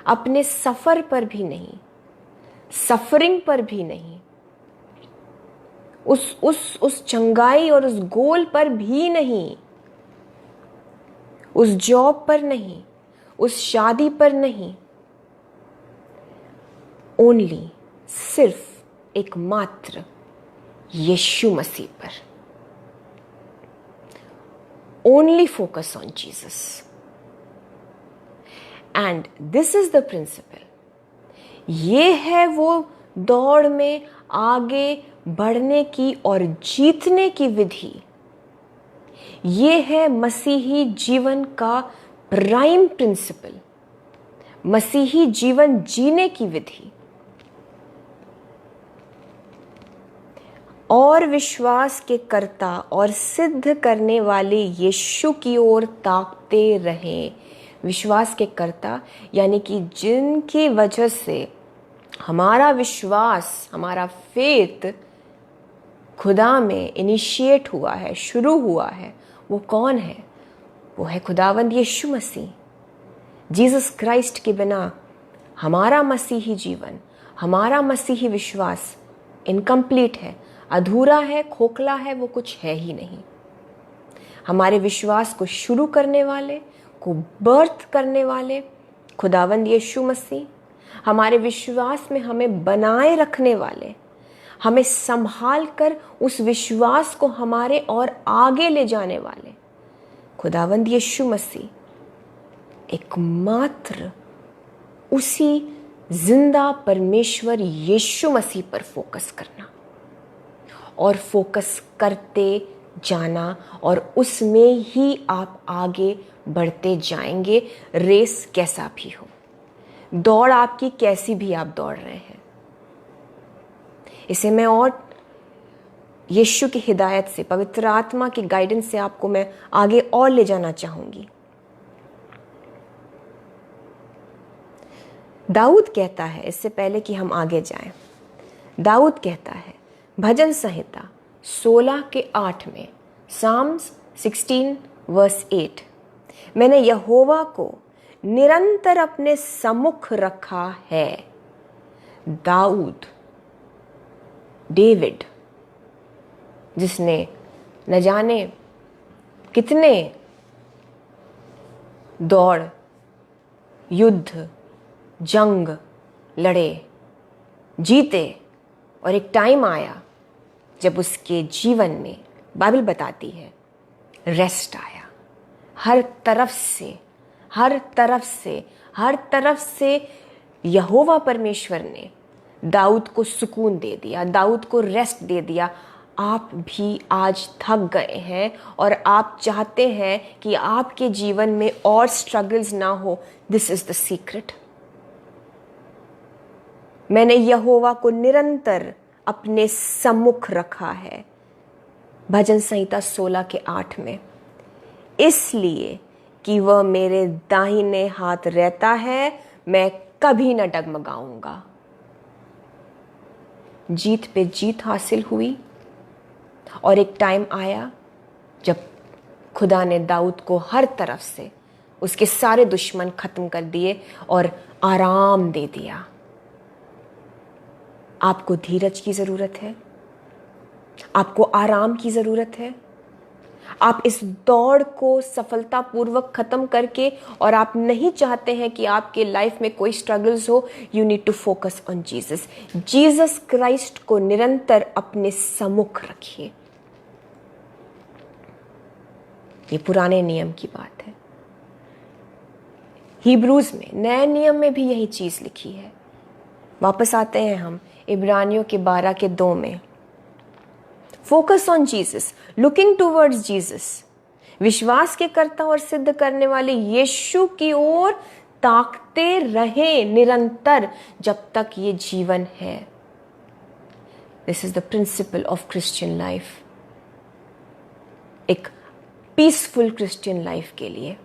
अपने सफ़र पर भी नहीं, सफरिंग पर भी नहीं, उस चंगाई और उस गोल पर भी नहीं, उस जॉब पर नहीं, उस शादी पर नहीं, ओनली सिर्फ एकमात्र यीशु मसीह पर। Only focus on Jesus. And this is the principle. ये है वो दौड़ में आगे बढ़ने की और जीतने की विधि। ये है मसीही जीवन का प्राइम प्रिंसिपल, मसीही जीवन जीने की विधि। और विश्वास के कर्ता और सिद्ध करने वाले यीशु की ओर ताकते रहें। विश्वास के कर्ता यानी कि जिनकी वजह से हमारा विश्वास, हमारा फेथ खुदा में इनिशिएट हुआ है, शुरू हुआ है, वो कौन है? वो है खुदावंद यीशु मसीह। जीसस क्राइस्ट के बिना हमारा मसीही जीवन, हमारा मसीही विश्वास इनकम्प्लीट है, अधूरा है, खोखला है, वो कुछ है ही नहीं। हमारे विश्वास को शुरू करने वाले, को बर्थ करने वाले खुदावंद यीशु मसीह, हमारे विश्वास में हमें बनाए रखने वाले, हमें संभाल कर उस विश्वास को हमारे और आगे ले जाने वाले खुदावंद यीशु मसीह, एकमात्र उसी जिंदा परमेश्वर यीशु मसीह पर फोकस करना और फोकस करते जाना, और उसमें ही आप आगे बढ़ते जाएंगे, रेस कैसा भी हो, दौड़ आपकी कैसी भी आप दौड़ रहे हैं। इसे मैं और यीशु की हिदायत से, पवित्र आत्मा की गाइडेंस से आपको मैं आगे और ले जाना चाहूंगी। दाऊद कहता है, इससे पहले कि हम आगे जाएं, दाऊद कहता है भजन संहिता 16:8 में, साम्स 16 वर्स 8, मैंने यहोवा को निरंतर अपने सम्मुख रखा है। दाऊद, डेविड, जिसने न जाने कितने दौड़, युद्ध, जंग लड़े, जीते, और एक टाइम आया जब उसके जीवन में, बाइबल बताती है, रेस्ट आया। हर तरफ से यहोवा परमेश्वर ने दाऊद को सुकून दे दिया, दाऊद को रेस्ट दे दिया। आप भी आज थक गए हैं और आप चाहते हैं कि आपके जीवन में और स्ट्रगल्स ना हो। This is the secret. मैंने यहोवा को निरंतर अपने सम्मुख रखा है, भजन संहिता 16:8 में, इसलिए कि वह मेरे दाहिने हाथ रहता है, मैं कभी न डगमगाऊंगा। जीत पे जीत हासिल हुई, और एक टाइम आया जब खुदा ने दाऊद को हर तरफ से उसके सारे दुश्मन खत्म कर दिए और आराम दे दिया। आपको धीरज की जरूरत है, आपको आराम की जरूरत है। आप इस दौड़ को सफलतापूर्वक खत्म करके, और आप नहीं चाहते हैं कि आपके लाइफ में कोई स्ट्रगल्स हो, you need to focus on Jesus. Jesus Christ को निरंतर अपने सम्मुख रखिए। ये पुराने नियम की बात है। हिब्रूज में, नए नियम में भी यही चीज लिखी है। वापस आते हैं हम इब्रानियों के 12:2 में। Focus on Jesus, looking towards Jesus, विश्वास के कर्ता और सिद्ध करने वाले यीशु की ओर ताकते रहे निरंतर जब तक ये जीवन है। This is the principle of Christian life, एक पीसफुल क्रिश्चियन लाइफ के लिए।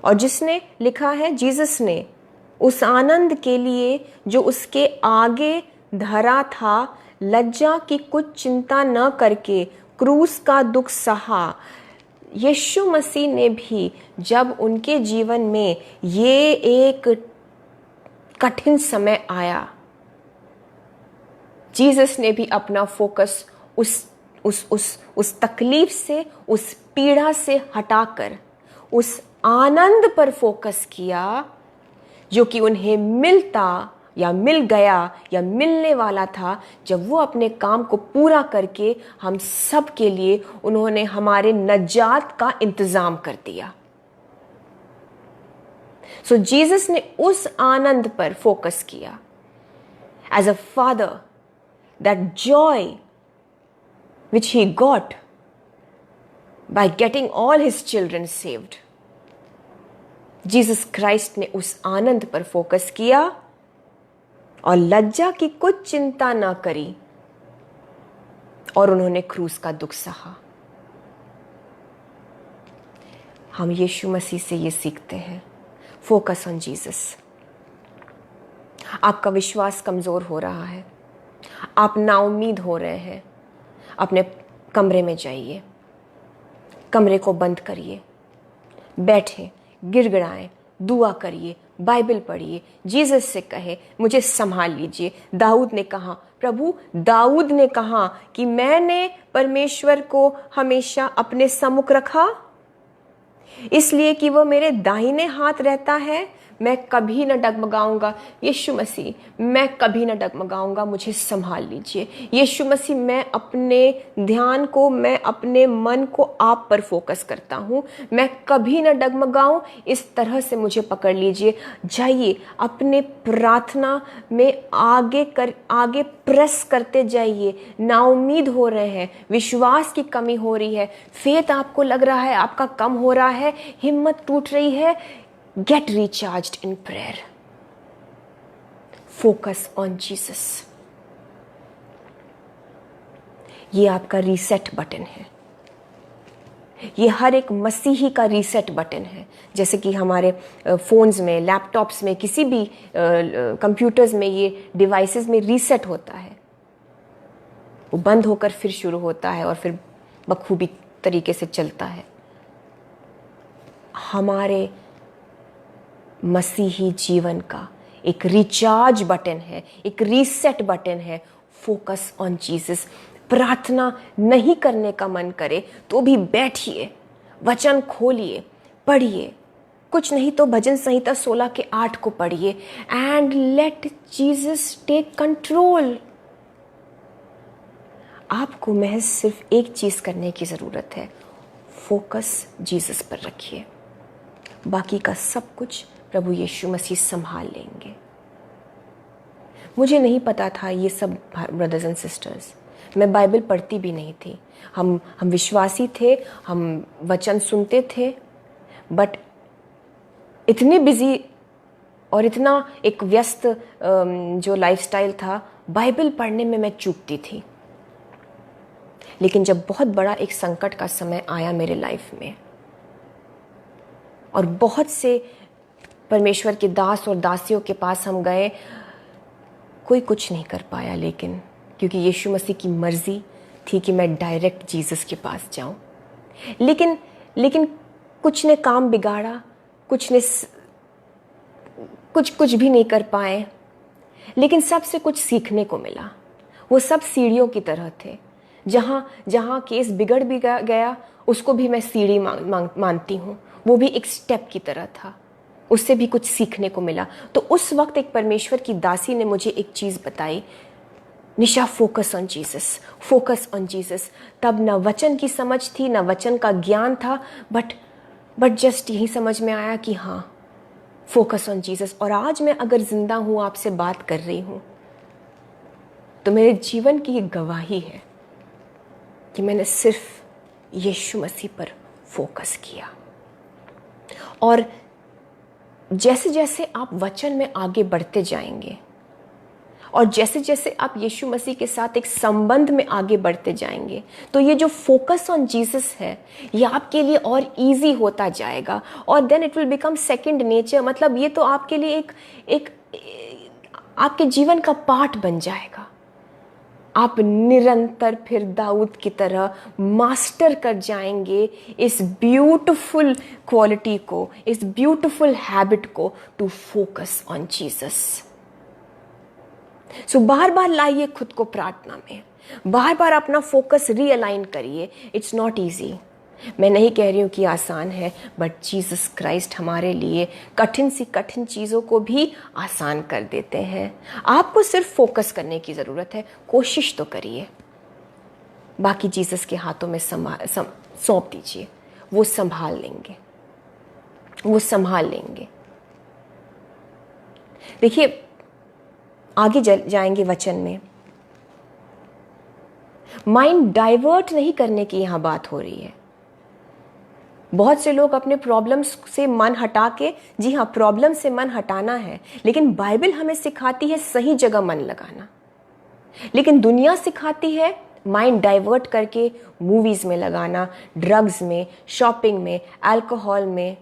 और जिसने लिखा है, जीसस ने उस आनंद के लिए जो उसके आगे धरा था, लज्जा की कुछ चिंता न करके क्रूस का दुख सहा। यीशु मसीह ने भी जब उनके जीवन में ये एक कठिन समय आया, जीसस ने भी अपना फोकस उस तकलीफ से, उस पीड़ा से हटाकर उस आनंद पर फोकस किया जो कि उन्हें मिलता या मिल गया या मिलने वाला था, जब वो अपने काम को पूरा करके हम सब के लिए उन्होंने हमारे नजात का इंतजाम कर दिया। सो जीसस ने उस आनंद पर फोकस किया। As a father, that joy which he got by getting all his children saved, Jesus Christ ने उस आनंद पर फोकस किया और लज्जा की कुछ चिंता ना करी और उन्होंने क्रूस का दुख सहा। हम यीशु मसीह से ये सीखते हैं, फोकस ऑन जीसस। आपका विश्वास कमजोर हो रहा है, आप नाउम्मीद हो रहे हैं, अपने कमरे में जाइए, कमरे को बंद करिए, बैठे, गिड़गिड़ाएं, दुआ करिए, बाइबल पढ़िए, जीसस से कहे मुझे संभाल लीजिए। दाऊद ने कहा, प्रभु दाऊद ने कहा कि मैंने परमेश्वर को हमेशा अपने सम्मुख रखा, इसलिए कि वो मेरे दाहिने हाथ रहता है, मैं कभी न डगमगाऊंगा। यीशु मसीह, मैं कभी न डगमगाऊंगा, मुझे संभाल लीजिए। यीशु मसीह, मैं अपने ध्यान को, मैं अपने मन को आप पर फोकस करता हूँ, मैं कभी न डगमगाऊं, इस तरह से मुझे पकड़ लीजिए। जाइए अपने प्रार्थना में आगे प्रेस करते जाइए। नाउम्मीद हो रहे हैं, विश्वास की कमी हो रही है, फेथ आपको लग रहा है आपका कम हो रहा है, हिम्मत टूट रही है, get recharged in prayer. Focus on Jesus. ये आपका रीसेट बटन है, ये हर एक मसीही का रीसेट बटन है। जैसे कि हमारे फोन्स में, लैपटॉप्स में, किसी भी कंप्यूटर्स में, ये डिवाइसेस में रीसेट होता है, वो बंद होकर फिर शुरू होता है और फिर बखूबी तरीके से चलता है। हमारे मसीही जीवन का एक रिचार्ज बटन है, एक रीसेट बटन है, फोकस ऑन जीसस। प्रार्थना नहीं करने का मन करे तो भी बैठिए, वचन खोलिए, पढ़िए, कुछ नहीं तो भजन संहिता 16:8 को पढ़िए, and let Jesus take control. आपको महज सिर्फ एक चीज करने की जरूरत है, फोकस जीसस पर रखिए, बाकी का सब कुछ प्रभु यीशु मसीह संभाल लेंगे। मुझे नहीं पता था ये सब, ब्रदर्स एंड सिस्टर्स, मैं बाइबल पढ़ती भी नहीं थी। हम विश्वासी थे, हम वचन सुनते थे, बट इतने बिजी और इतना एक व्यस्त जो लाइफस्टाइल था, बाइबल पढ़ने में मैं चूकती थी। लेकिन जब बहुत बड़ा एक संकट का समय आया मेरे लाइफ में और बहुत से परमेश्वर के दास और दासियों के पास हम गए, कोई कुछ नहीं कर पाया, लेकिन क्योंकि यीशु मसीह की मर्जी थी कि मैं डायरेक्ट जीसस के पास जाऊं। लेकिन कुछ ने काम बिगाड़ा, कुछ ने कुछ भी नहीं कर पाए, लेकिन सबसे कुछ सीखने को मिला। वो सब सीढ़ियों की तरह थे, जहाँ केस बिगड़ भी गया उसको भी मैं सीढ़ी मानती हूँ, वो भी एक स्टेप की तरह था, उससे भी कुछ सीखने को मिला। तो उस वक्त एक परमेश्वर की दासी ने मुझे एक चीज़ बताई, Nisha focus on Jesus, focus on Jesus. तब न वचन की समझ थी, न वचन का ज्ञान था, बट जस्ट यही समझ में आया कि हाँ, फोकस ऑन जीसस। और आज मैं अगर जिंदा हूँ, आपसे बात कर रही हूँ, तो मेरे जीवन की एक गवाही है कि मैंने सिर्फ यीशु मसीह पर फोकस किया। और जैसे जैसे आप वचन में आगे बढ़ते जाएंगे और जैसे जैसे आप यीशु मसीह के साथ एक संबंध में आगे बढ़ते जाएंगे, तो ये जो फोकस ऑन जीसस है, ये आपके लिए और इजी होता जाएगा और then it will become second nature. मतलब ये तो आपके लिए एक आपके जीवन का पार्ट बन जाएगा। आप निरंतर फिर दाऊद की तरह मास्टर कर जाएंगे इस ब्यूटीफुल क्वालिटी को, इस ब्यूटीफुल हैबिट को, टू फोकस ऑन जीसस। सो बार बार लाइए खुद को प्रार्थना में, बार बार अपना फोकस रीअलाइन करिए। It's not easy. मैं नहीं कह रही हूँ कि आसान है, बट जीसस क्राइस्ट हमारे लिए कठिन सी कठिन चीज़ों को भी आसान कर देते हैं। आपको सिर्फ फोकस करने की ज़रूरत है, कोशिश तो करिए। बाकी जीसस के हाथों में सौंप दीजिए, वो संभाल लेंगे, वो संभाल लेंगे। देखिए आगे जाएंगे वचन में। माइंड डाइवर्ट नहीं करने की यहां बात हो रही है। बहुत से लोग अपने प्रॉब्लम्स से मन हटा के, जी हाँ, प्रॉब्लम से मन हटाना है, लेकिन बाइबल हमें सिखाती है सही जगह मन लगाना। लेकिन दुनिया सिखाती है माइंड डाइवर्ट करके मूवीज में लगाना, ड्रग्स में, शॉपिंग में, अल्कोहल में,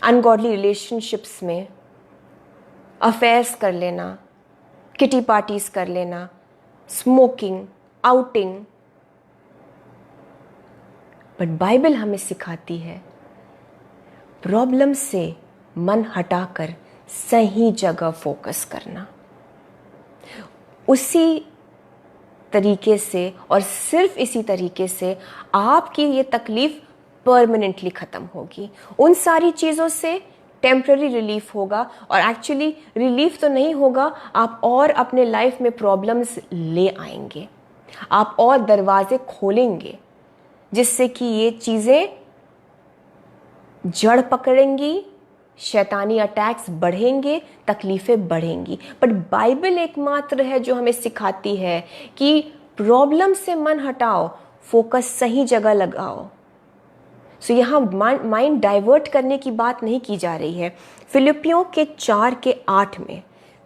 अनगॉडली रिलेशनशिप्स में, अफेयर्स कर लेना, किटी पार्टीज कर लेना, स्मोकिंग, आउटिंग। बट बाइबल हमें सिखाती है प्रॉब्लम से मन हटाकर सही जगह फोकस करना। उसी तरीके से और सिर्फ इसी तरीके से आपकी ये तकलीफ परमानेंटली खत्म होगी। उन सारी चीज़ों से टेम्पररी रिलीफ होगा, और एक्चुअली रिलीफ तो नहीं होगा, आप और अपने लाइफ में प्रॉब्लम्स ले आएंगे, आप और दरवाजे खोलेंगे जिससे कि ये चीज़ें जड़ पकड़ेंगी, शैतानी अटैक्स बढ़ेंगे, तकलीफ़ें बढ़ेंगी। बट बाइबल एकमात्र है जो हमें सिखाती है कि प्रॉब्लम से मन हटाओ, फोकस सही जगह लगाओ। सो यहाँ माइंड डाइवर्ट करने की बात नहीं की जा रही है। फिलिपियों के 4:8 में,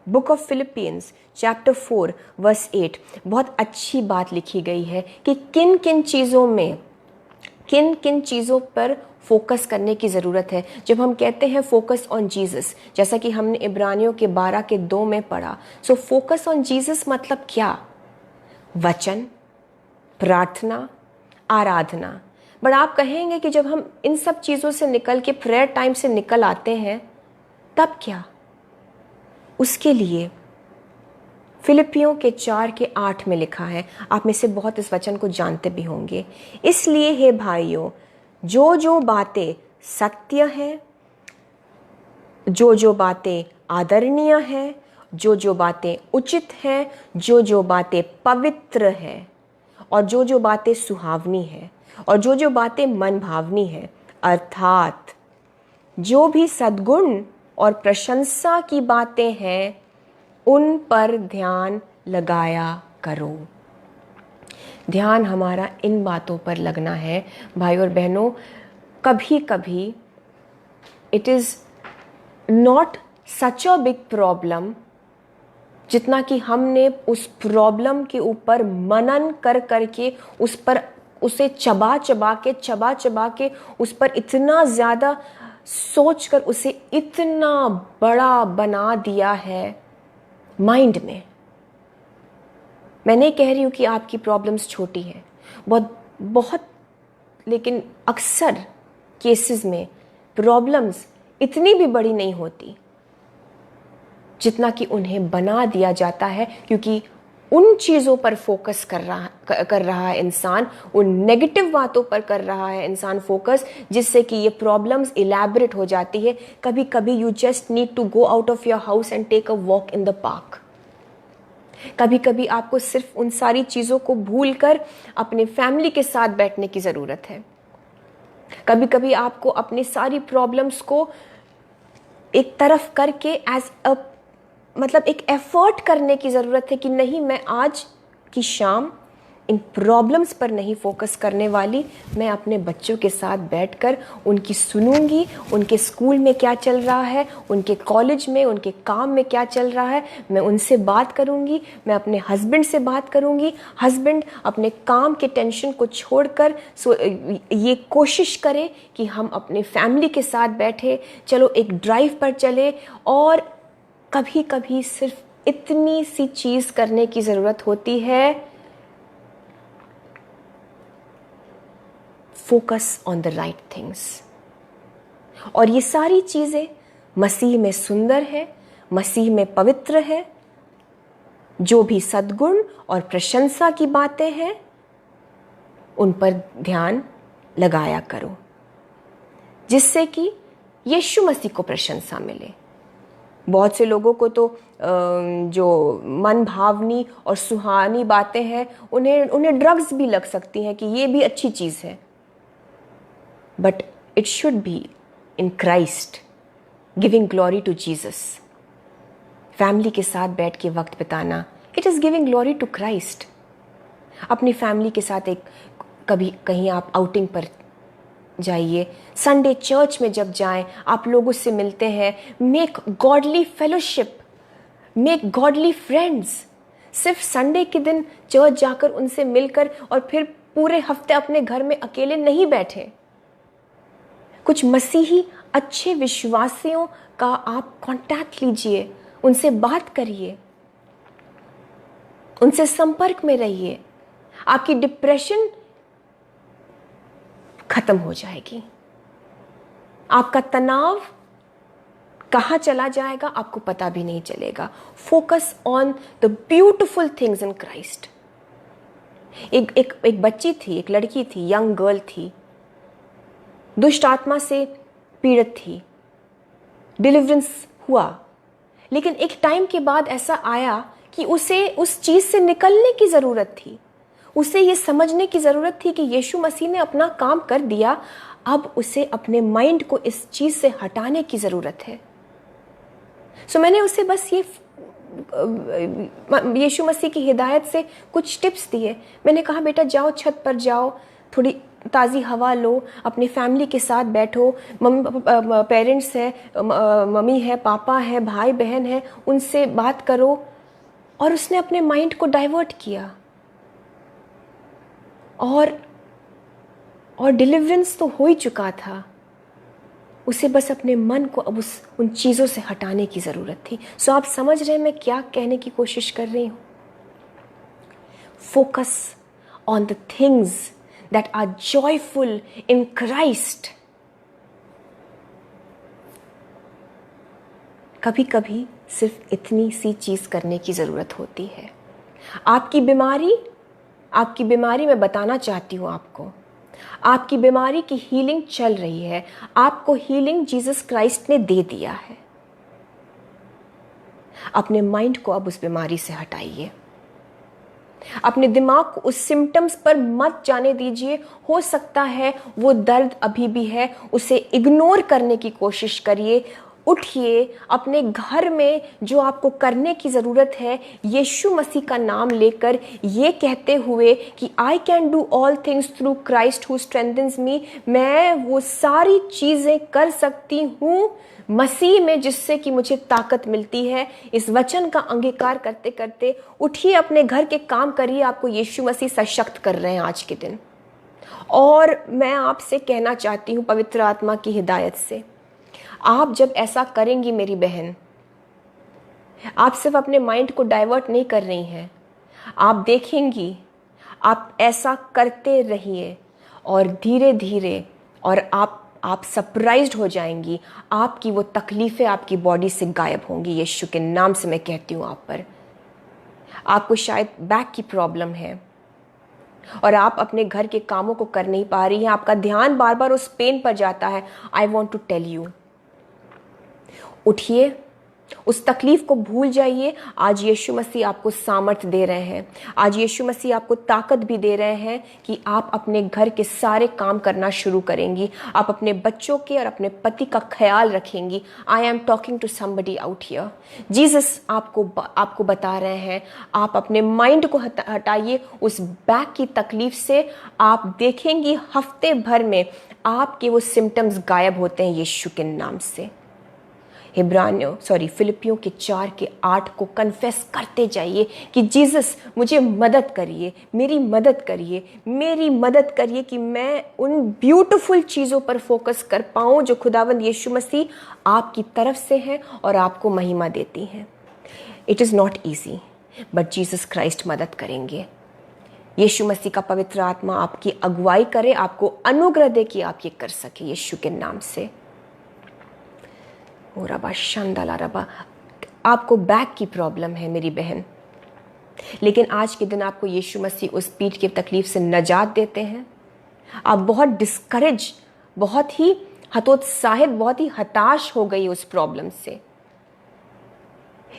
book of Philippians chapter 4 verse 8, बहुत अच्छी बात लिखी गई है कि किन किन चीज़ों में, किन किन चीज़ों पर फोकस करने की ज़रूरत है। जब हम कहते हैं फोकस ऑन जीसस, जैसा कि हमने इब्रानियों के 12:2 में पढ़ा, सो फोकस ऑन जीसस मतलब क्या? वचन, प्रार्थना, आराधना। बट आप कहेंगे कि जब हम इन सब चीज़ों से निकल के प्रेयर टाइम से निकल आते हैं तब क्या? उसके लिए फिलिपियों के 4:8 में लिखा है, आप में से बहुत इस वचन को जानते भी होंगे। इसलिए हे भाइयों, जो जो बातें सत्य हैं, जो जो बातें आदरणीय हैं, जो जो बातें उचित हैं, जो जो बातें पवित्र हैं, और जो जो बातें सुहावनी हैं, और जो जो बातें मन भावनी हैं, अर्थात जो भी सद्गुण और प्रशंसा की बातें हैं, उन पर ध्यान लगाया करो। ध्यान हमारा इन बातों पर लगना है भाई और बहनों। कभी कभी it is not such a big problem जितना कि हमने उस प्रॉब्लम के ऊपर मनन कर करके उसे चबा चबा के उस पर इतना ज़्यादा सोचकर उसे इतना बड़ा बना दिया है माइंड में। मैं नहीं कह रही हूँ कि आपकी प्रॉब्लम्स छोटी हैं, बहुत, लेकिन अक्सर केसेस में प्रॉब्लम्स इतनी भी बड़ी नहीं होती जितना कि उन्हें बना दिया जाता है, क्योंकि उन चीज़ों पर फोकस कर रहा है इंसान, उन नेगेटिव बातों पर कर रहा है इंसान फोकस, जिससे कि ये प्रॉब्लम्स इलैबोरेट हो जाती है। कभी कभी you just need to go out of your house and take a walk in the park. कभी कभी आपको सिर्फ उन सारी चीज़ों को भूलकर अपने फैमिली के साथ बैठने की ज़रूरत है। कभी कभी आपको अपनी सारी प्रॉब्लम्स को एक तरफ करके एक एफर्ट करने की ज़रूरत है कि नहीं, मैं आज की शाम इन प्रॉब्लम्स पर नहीं फोकस करने वाली, मैं अपने बच्चों के साथ बैठकर उनकी सुनूंगी, उनके स्कूल में क्या चल रहा है, उनके कॉलेज में, उनके काम में क्या चल रहा है, मैं उनसे बात करूंगी, मैं अपने हस्बैंड से बात करूंगी। हस्बैंड अपने काम के टेंशन को छोड़कर ये कोशिश करे कि हम अपने फैमिली के साथ बैठे, चलो एक ड्राइव पर चले। और कभी कभी सिर्फ इतनी सी चीज़ करने की ज़रूरत होती है, focus on the right things. और ये सारी चीज़ें मसीह में सुंदर है, मसीह में पवित्र है, जो भी सद्गुण और प्रशंसा की बातें हैं उन पर ध्यान लगाया करो, जिससे कि यीशु मसीह को प्रशंसा मिले। बहुत से लोगों को तो जो मन भावनी और सुहानी बातें हैं उन्हें ड्रग्स भी लग सकती हैं कि ये भी अच्छी चीज़ है, but it should be in Christ, giving glory to Jesus. Family के साथ बैठ के वक्त बिताना, it is giving glory to Christ. अपनी फैमिली के साथ कभी कहीं आप आउटिंग पर जाइए, संडे चर्च में जब जाएं, आप लोगों से मिलते हैं, make godly fellowship, make godly friends. सिर्फ संडे के दिन चर्च जाकर उनसे मिलकर और फिर पूरे हफ्ते अपने घर में अकेले नहीं बैठे। कुछ मसीही अच्छे विश्वासियों का आप कांटेक्ट लीजिए, उनसे बात करिए, उनसे संपर्क में रहिए। आपकी डिप्रेशन खत्म हो जाएगी, आपका तनाव कहाँ चला जाएगा आपको पता भी नहीं चलेगा। Focus on the beautiful things in Christ. एक बच्ची थी, एक लड़की थी, यंग गर्ल थी, दुष्ट आत्मा से पीड़ित थी, डिलीवरेंस हुआ, लेकिन एक टाइम के बाद ऐसा आया कि उसे उस चीज से निकलने की जरूरत थी। उसे ये समझने की ज़रूरत थी कि यीशु मसीह ने अपना काम कर दिया, अब उसे अपने माइंड को इस चीज़ से हटाने की ज़रूरत है। सो मैंने उसे बस ये यीशु मसीह की हिदायत से कुछ टिप्स दिए। मैंने कहा बेटा जाओ, छत पर जाओ, थोड़ी ताज़ी हवा लो, अपनी फैमिली के साथ बैठो, पेरेंट्स है, मम्मी है, पापा है, भाई बहन है, उनसे बात करो। और उसने अपने माइंड को डाइवर्ट किया और डिलीवरेंस तो हो ही चुका था। उसे बस अपने मन को अब उन चीज़ों से हटाने की ज़रूरत थी। सो आप समझ रहे हैं मैं क्या कहने की कोशिश कर रही हूँ? Focus on the things that are joyful in Christ. कभी कभी सिर्फ इतनी सी चीज़ करने की ज़रूरत होती है। आपकी बीमारी मैं बताना चाहती हूँ आपको, आपकी बीमारी की हीलिंग चल रही है। आपको हीलिंग जीसस क्राइस्ट ने दे दिया है। अपने माइंड को अब उस बीमारी से हटाइए, अपने दिमाग को उस सिम्टम्स पर मत जाने दीजिए। हो सकता है वो दर्द अभी भी है, उसे इग्नोर करने की कोशिश करिए। उठिए, अपने घर में जो आपको करने की ज़रूरत है, यीशु मसीह का नाम लेकर ये कहते हुए कि I can do all things through Christ who strengthens me, मैं वो सारी चीज़ें कर सकती हूँ मसीह में जिससे कि मुझे ताकत मिलती है। इस वचन का अंगीकार करते करते उठिए, अपने घर के काम करिए। आपको यीशु मसीह सशक्त कर रहे हैं आज के दिन। और मैं आपसे कहना चाहती हूँ पवित्र आत्मा की हिदायत से, आप जब ऐसा करेंगी मेरी बहन, आप सिर्फ अपने माइंड को डाइवर्ट नहीं कर रही हैं, आप देखेंगी, आप ऐसा करते रहिए और धीरे धीरे और आप सरप्राइज्ड हो जाएंगी। आपकी वो तकलीफ़ें आपकी बॉडी से गायब होंगी। यीशु के नाम से मैं कहती हूँ आप पर। आपको शायद बैक की प्रॉब्लम है और आप अपने घर के कामों को कर नहीं पा रही हैं, आपका ध्यान बार बार उस पेन पर जाता है। I want to tell you, उठिए, उस तकलीफ को भूल जाइए। आज यीशु मसीह आपको सामर्थ्य दे रहे हैं, आज यीशु मसीह आपको ताकत भी दे रहे हैं कि आप अपने घर के सारे काम करना शुरू करेंगी। आप अपने बच्चों के और अपने पति का ख्याल रखेंगी। I am talking to somebody out here. Jesus आपको बता रहे हैं, आप अपने माइंड को हटाइए उस बैक की तकलीफ से। आप देखेंगी हफ्ते भर में आपके वो सिम्टम्स गायब होते हैं यीशु के नाम से। फिलिपियों के 4:8 को कन्फेस करते जाइए कि जीसस मुझे मदद करिए, मेरी मदद करिए, मेरी मदद करिए कि मैं उन ब्यूटीफुल चीज़ों पर फोकस कर पाऊँ जो खुदावंद यीशु मसीह आपकी तरफ से हैं और आपको महिमा देती हैं। It is not easy, but Jesus Christ मदद करेंगे। यीशु मसीह का पवित्र आत्मा आपकी अगुवाई करे, आपको अनुग्रह दे कि आप ये कर सके यीशु के नाम से। रबा शांदाला रबा, आपको बैक की प्रॉब्लम है मेरी बहन, लेकिन आज के दिन आपको यीशु मसीह उस पीठ की तकलीफ से नजात देते हैं। आप बहुत डिस्करेज, बहुत ही हतोत्साहित, बहुत ही हताश हो गई उस प्रॉब्लम से।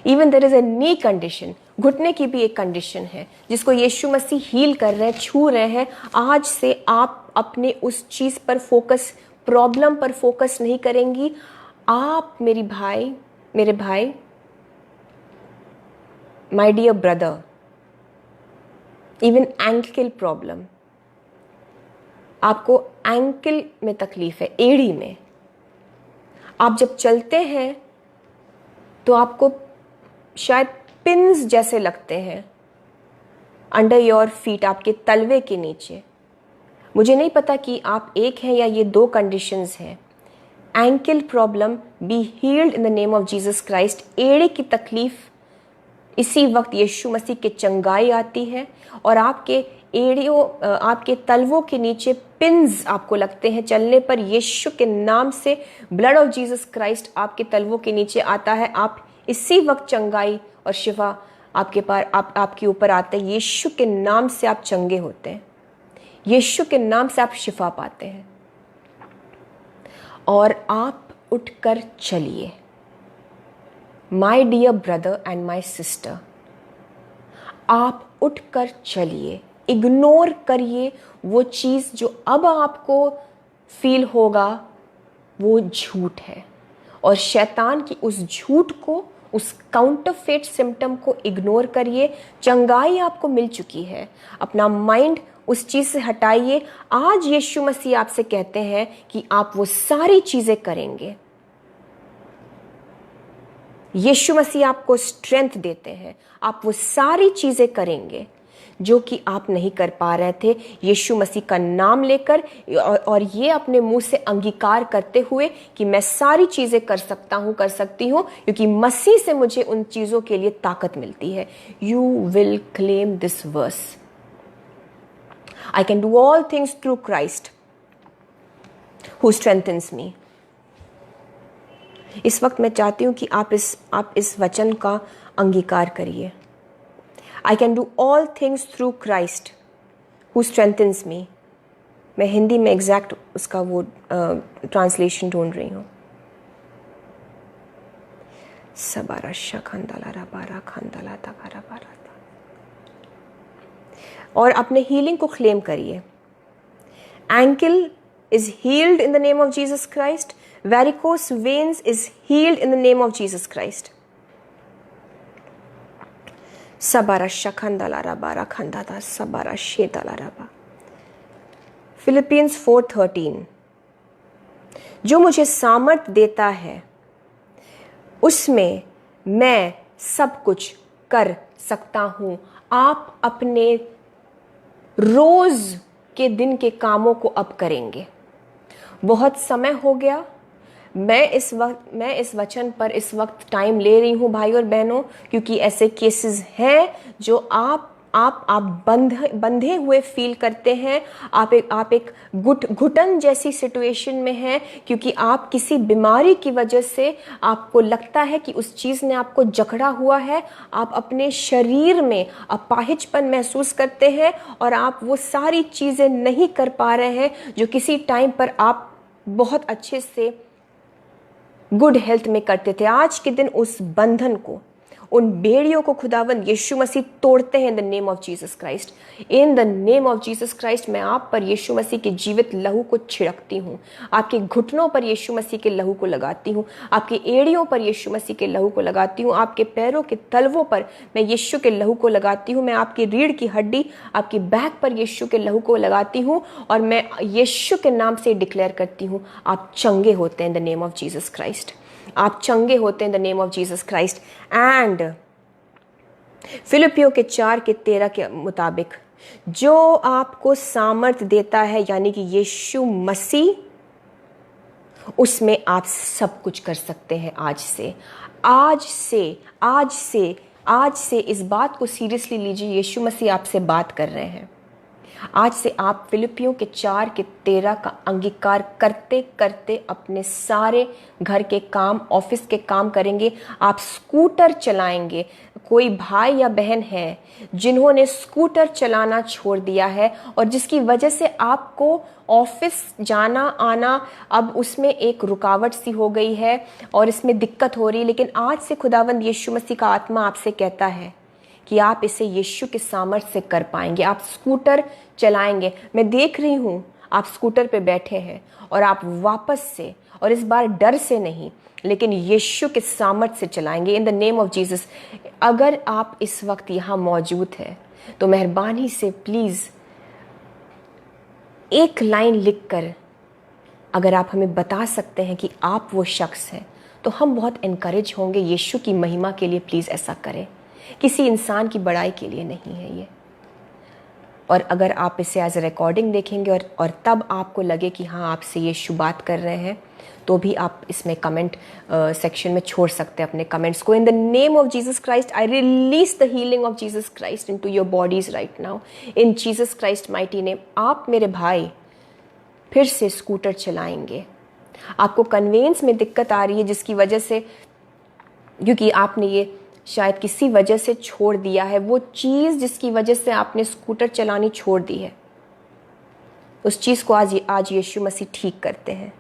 Even there is a knee condition, घुटने की भी एक कंडीशन है जिसको यीशु मसीह हील कर रहे हैं, छू रहे हैं। आज से आप अपने उस चीज पर फोकस, प्रॉब्लम पर फोकस नहीं करेंगी। आप मेरे भाई, my dear brother, even ankle problem, आपको एंकल में तकलीफ है, एड़ी में, आप जब चलते हैं तो आपको शायद पिन्स जैसे लगते हैं अंडर योर फीट, आपके तलवे के नीचे। मुझे नहीं पता कि आप एक हैं या ये दो कंडीशंस हैं। Ankle problem, be healed in the name of Jesus Christ. एड़े की तकलीफ, इसी वक्त यीशु मसीह की चंगाई आती है और आपके एड़ियों, आपके तलवों के नीचे पिन्स आपको लगते हैं चलने पर। यीशु के नाम से ब्लड ऑफ जीसस क्राइस्ट आपके तलवों के नीचे आता है। आप इसी वक्त चंगाई और शिफा आपके ऊपर आता है। यीशु के नाम से आप चंगे होते हैं, यीशु के नाम से आप शिफा पाते हैं और आप उठकर चलिए। My dear brother and my sister, आप उठकर चलिए। इग्नोर करिए वो चीज जो अब आपको फील होगा, वो झूठ है। और शैतान की उस झूठ को, उस काउंटरफेट सिम्टम को इग्नोर करिए। चंगाई आपको मिल चुकी है, अपना माइंड उस चीज से हटाइए। आज यीशु मसीह आपसे कहते हैं कि आप वो सारी चीजें करेंगे। यीशु मसीह आपको स्ट्रेंथ देते हैं, आप वो सारी चीजें करेंगे जो कि आप नहीं कर पा रहे थे। यीशु मसीह का नाम लेकर और ये अपने मुंह से अंगीकार करते हुए कि मैं सारी चीजें कर सकता हूं, कर सकती हूं, क्योंकि मसीह से मुझे उन चीजों के लिए ताकत मिलती है। You will claim this verse, I can do all things through Christ who strengthens me. इस वक्त मैं चाहती हूं कि आप इस वचन का अंगीकार करिए। I can do all things through Christ who strengthens me. मैं हिंदी में एग्जैक्ट उसका वो ट्रांसलेशन ढूंढ रही हूँ। सबारा शखंदला रबारा खंदला तकारा बारा। और अपने हीलिंग को क्लेम करिए। Ankle is healed in the name of Jesus Christ. Varicose veins is healed in the name of Jesus Christ. सबारा शखंदला रबारा खंदाता सबारा शेतला रबा। फिलिपियंस 4:13, जो मुझे सामर्थ देता है उसमें मैं सब कुछ कर सकता हूं। आप अपने रोज के दिन के कामों को अब करेंगे। बहुत समय हो गया, मैं इस वचन पर इस वक्त टाइम ले रही हूं भाई और बहनों, क्योंकि ऐसे केसेस हैं जो आप बंधे हुए फील करते हैं। आप एक घुटन जैसी सिचुएशन में हैं, क्योंकि आप किसी बीमारी की वजह से आपको लगता है कि उस चीज़ ने आपको जकड़ा हुआ है। आप अपने शरीर में अपाहिजपन महसूस करते हैं और आप वो सारी चीज़ें नहीं कर पा रहे हैं जो किसी टाइम पर आप बहुत अच्छे से गुड हेल्थ में करते थे। आज के दिन उस बंधन को, उन बेड़ियों को खुदावंद यीशु मसीह तोड़ते हैं in the name of Jesus Christ. In the name of Jesus Christ मैं आप पर यीशु मसीह के जीवित लहू को छिड़कती हूँ। आपके घुटनों पर यीशु मसीह के लहू को लगाती हूँ। आपकी एड़ियों पर यीशु मसीह के लहू को लगाती हूँ। आपके पैरों के तलवों पर मैं यीशु के लहू को लगाती हूँ। मैं आपकी रीढ़ की हड्डी, आपकी बैक पर यीशु के लहू को लगाती हूँ और मैं यीशु के नाम से डिक्लेयर करती हूँ, आप चंगे होते हैं in the name of Jesus Christ. आप चंगे होते हैं in the name of Jesus Christ. And फिलिपियों के 4:13 के मुताबिक जो आपको सामर्थ देता है, यानी कि यीशु मसीह, उसमें आप सब कुछ कर सकते हैं। आज से इस बात को सीरियसली लीजिए। यीशु मसीह आपसे बात कर रहे हैं। आज से आप फिलिपियों के 4:13 का अंगीकार करते करते अपने सारे घर के काम, ऑफिस के काम करेंगे। आप स्कूटर चलाएंगे, कोई भाई या बहन है जिन्होंने स्कूटर चलाना छोड़ दिया है और जिसकी वजह से आपको ऑफिस जाना आना अब उसमें एक रुकावट सी हो गई है और इसमें दिक्कत हो रही है, लेकिन आज से खुदावंद यीशु मसीह का आत्मा आपसे कहता है कि आप इसे यीशु के सामर्थ्य से कर पाएंगे। आप स्कूटर चलाएंगे। मैं देख रही हूँ आप स्कूटर पे बैठे हैं और आप वापस से, और इस बार डर से नहीं लेकिन यीशु के सामर्थ्य से चलाएंगे इन द नेम ऑफ जीसस। अगर आप इस वक्त यहाँ मौजूद है तो मेहरबानी से प्लीज़ एक लाइन लिखकर अगर आप हमें बता सकते हैं कि आप वो शख्स हैं तो हम बहुत इनकरेज होंगे। यीशु की महिमा के लिए प्लीज़ ऐसा करें, किसी इंसान की बड़ाई के लिए नहीं है ये। और अगर आप इसे एज ए रिकॉर्डिंग देखेंगे और तब आपको लगे कि हाँ आपसे यीशु बात कर रहे हैं तो भी आप इसमें कमेंट सेक्शन में छोड़ सकते हैं अपने कमेंट्स को। इन the name of Jesus Christ I release the healing of Jesus Christ into your bodies right now in Jesus Christ mighty name. आप मेरे भाई फिर से स्कूटर चलाएंगे। आपको कन्वेंस में दिक्कत आ रही है जिसकी वजह से, क्योंकि आपने ये शायद किसी वजह से छोड़ दिया है, वो चीज़ जिसकी वजह से आपने स्कूटर चलानी छोड़ दी है, उस चीज़ को आज यीशु मसीह ठीक करते हैं।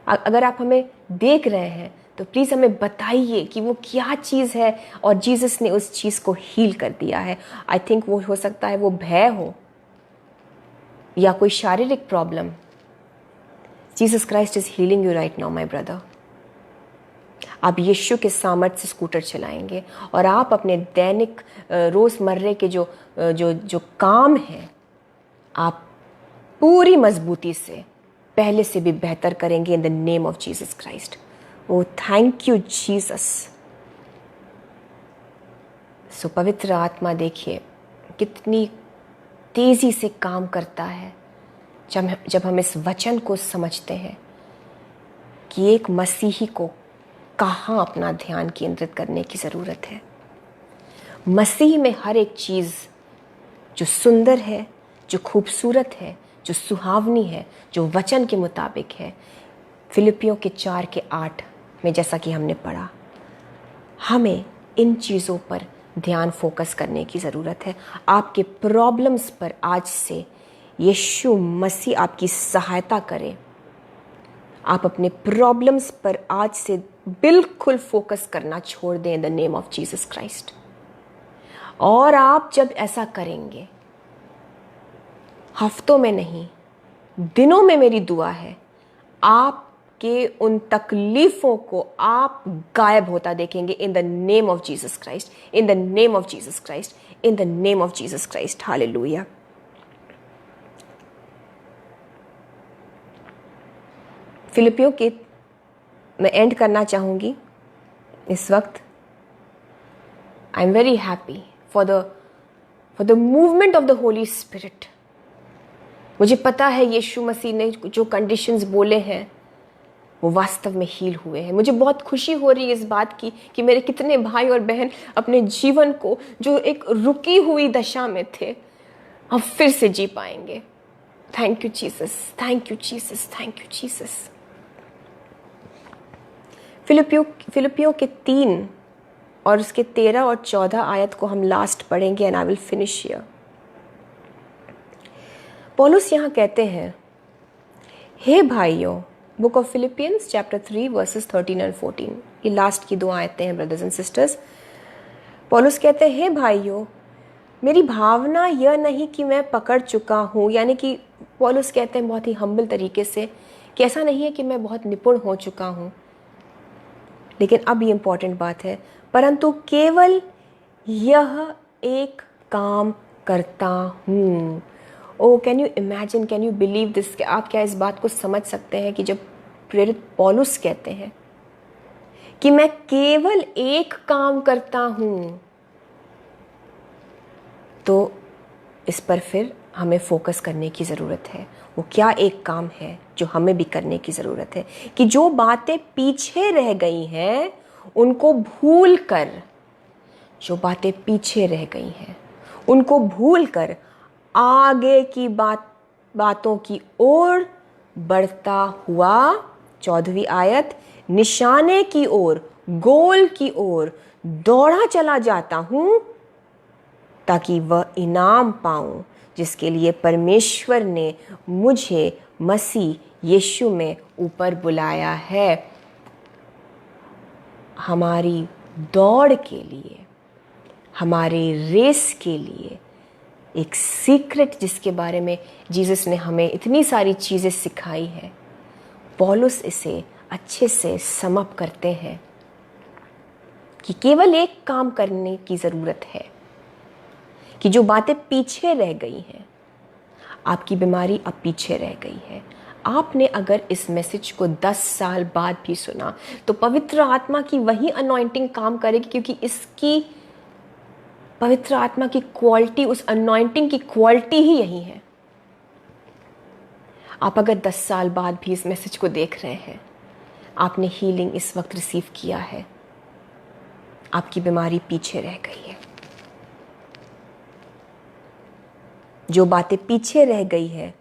अगर आप हमें देख रहे हैं तो प्लीज़ हमें बताइए कि वो क्या चीज़ है और जीसस ने उस चीज़ को हील कर दिया है। आई थिंक वो हो सकता है वो भय हो या कोई शारीरिक problem. Jesus Christ is healing you right now my brother. आप यीशु के सामर्थ्य से स्कूटर चलाएंगे और आप अपने दैनिक रोज़मर्रे के जो काम हैं आप पूरी मजबूती से पहले से भी बेहतर करेंगे in the name of Jesus Christ. Oh thank you Jesus. So पवित्र आत्मा देखिए कितनी तेज़ी से काम करता है जब हम इस वचन को समझते हैं कि एक मसीही को कहाँ अपना ध्यान केंद्रित करने की ज़रूरत है। मसीह में हर एक चीज़ जो सुंदर है, जो खूबसूरत है, जो सुहावनी है, जो वचन के मुताबिक है, फिलिपियों के 4:8 में जैसा कि हमने पढ़ा, हमें इन चीज़ों पर ध्यान फोकस करने की ज़रूरत है। आपके प्रॉब्लम्स पर आज से यीशु मसीह आपकी सहायता करे। आप अपने प्रॉब्लम्स पर आज से बिल्कुल फोकस करना छोड़ दें इन the name of Jesus Christ. और आप जब ऐसा करेंगे, हफ्तों में नहीं दिनों में मेरी दुआ है, आपके उन तकलीफ़ों को आप गायब होता देखेंगे in the name of Jesus Christ, in the name of Jesus Christ, in the name of Jesus Christ. Hallelujah. फिलिपियों के मैं एंड करना चाहूँगी इस वक्त। I am very happy for the movement of the Holy Spirit. मुझे पता है यीशु मसीह ने जो कंडीशंस बोले हैं वो वास्तव में हील हुए हैं। मुझे बहुत खुशी हो रही है इस बात की कि मेरे कितने भाई और बहन अपने जीवन को जो एक रुकी हुई दशा में थे अब फिर से जी पाएंगे। Thank you Jesus, thank you Jesus, thank you Jesus. फिलिपियों के 3 और उसके 13 और 14 आयत को हम लास्ट पढ़ेंगे and I will finish here. पौलुस यहाँ कहते हैं, हे भाइयों, book of Philippians chapter 3 versus 13 and 14, ये लास्ट की 2 आयतें हैं ब्रदर्स एंड सिस्टर्स। पौलुस कहते हैं, हे भाइयों, मेरी भावना यह नहीं कि मैं पकड़ चुका हूँ, यानी कि पौलुस कहते हैं बहुत ही हम्बल तरीके से कि ऐसा नहीं है कि मैं बहुत निपुण हो चुका हूँ, लेकिन अब ये इम्पॉर्टेंट बात है, परंतु केवल यह एक काम करता हूँ। Oh can you imagine, can you believe this? कि आप क्या इस बात को समझ सकते हैं कि जब प्रेरित पौलुस कहते हैं कि मैं केवल एक काम करता हूँ, तो इस पर फिर हमें फोकस करने की ज़रूरत है। वो क्या एक काम है जो हमें भी करने की ज़रूरत है कि जो बातें पीछे रह गई हैं उनको भूल कर, जो बातें पीछे रह गई हैं उनको भूल कर आगे की बातों की ओर बढ़ता हुआ, 14वीं आयत, निशाने की ओर गोल की ओर दौड़ा चला जाता हूं ताकि वह इनाम पाऊं जिसके लिए परमेश्वर ने मुझे मसीह यीशु में ऊपर बुलाया है। हमारी दौड़ के लिए, हमारे रेस के लिए एक सीक्रेट जिसके बारे में जीसस ने हमें इतनी सारी चीज़ें सिखाई है, पौलुस इसे अच्छे से सम अप करते हैं कि केवल एक काम करने की ज़रूरत है कि जो बातें पीछे रह गई हैं, आपकी बीमारी अब पीछे रह गई है। आपने अगर इस मैसेज को 10 साल बाद भी सुना तो पवित्र आत्मा की वही अनॉइंटिंग काम करेगी, क्योंकि इसकी पवित्र आत्मा की क्वालिटी, उस अनॉइंटिंग की क्वालिटी ही यही है। आप अगर 10 साल बाद भी इस मैसेज को देख रहे हैं, आपने हीलिंग इस वक्त रिसीव किया है, आपकी बीमारी पीछे रह गई है। जो बातें पीछे रह गई है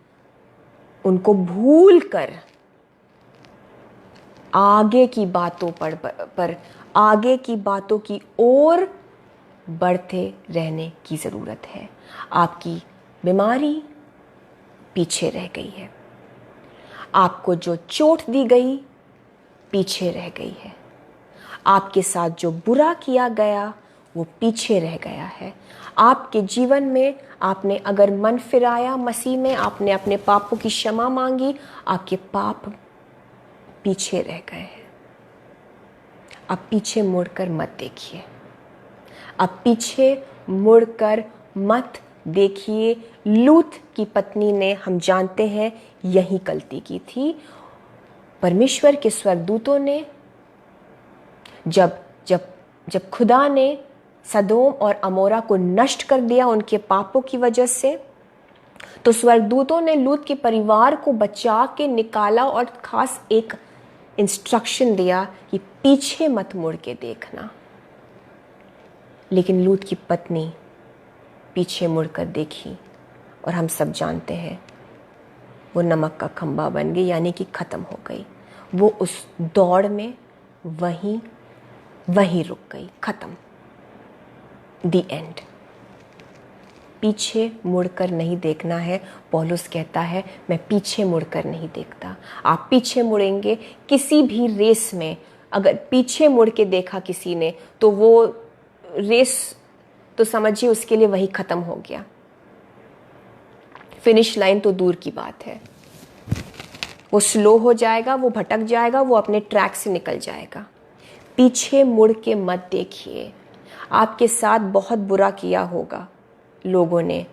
उनको भूल कर आगे की बातों पर आगे की बातों की ओर बढ़ते रहने की ज़रूरत है। आपकी बीमारी पीछे रह गई है, आपको जो चोट दी गई पीछे रह गई है, आपके साथ जो बुरा किया गया वो पीछे रह गया है। आपके जीवन में आपने अगर मन फिराया मसीह में, आपने अपने पापों की क्षमा मांगी, आपके पाप पीछे रह गए हैं। अब पीछे मुड़कर मत देखिए, अब पीछे मुड़कर मत देखिए। लूत की पत्नी ने, हम जानते हैं, यही गलती की थी। परमेश्वर के स्वर्गदूतों ने जब खुदा ने सदोम और अमोरा को नष्ट कर दिया उनके पापों की वजह से, तो स्वर्गदूतों ने लूत के परिवार को बचा के निकाला और खास एक इंस्ट्रक्शन दिया कि पीछे मत मुड़ के देखना। लेकिन लूत की पत्नी पीछे मुड़कर देखी और हम सब जानते हैं वो नमक का खंबा बन गई, यानी कि ख़त्म हो गई। वो उस दौड़ में वहीं रुक गई, ख़त्म, द एंड। पीछे मुड़कर नहीं देखना है। पौलुस कहता है मैं पीछे मुड़कर नहीं देखता। आप पीछे मुड़ेंगे किसी भी रेस में, अगर पीछे मुड़ के देखा किसी ने तो वो रेस तो समझिए उसके लिए वही ख़त्म हो गया। फिनिश लाइन तो दूर की बात है, वो स्लो हो जाएगा, वो भटक जाएगा, वो अपने ट्रैक से निकल जाएगा। पीछे मुड़ के मत देखिए। आपके साथ बहुत बुरा किया होगा लोगों ने,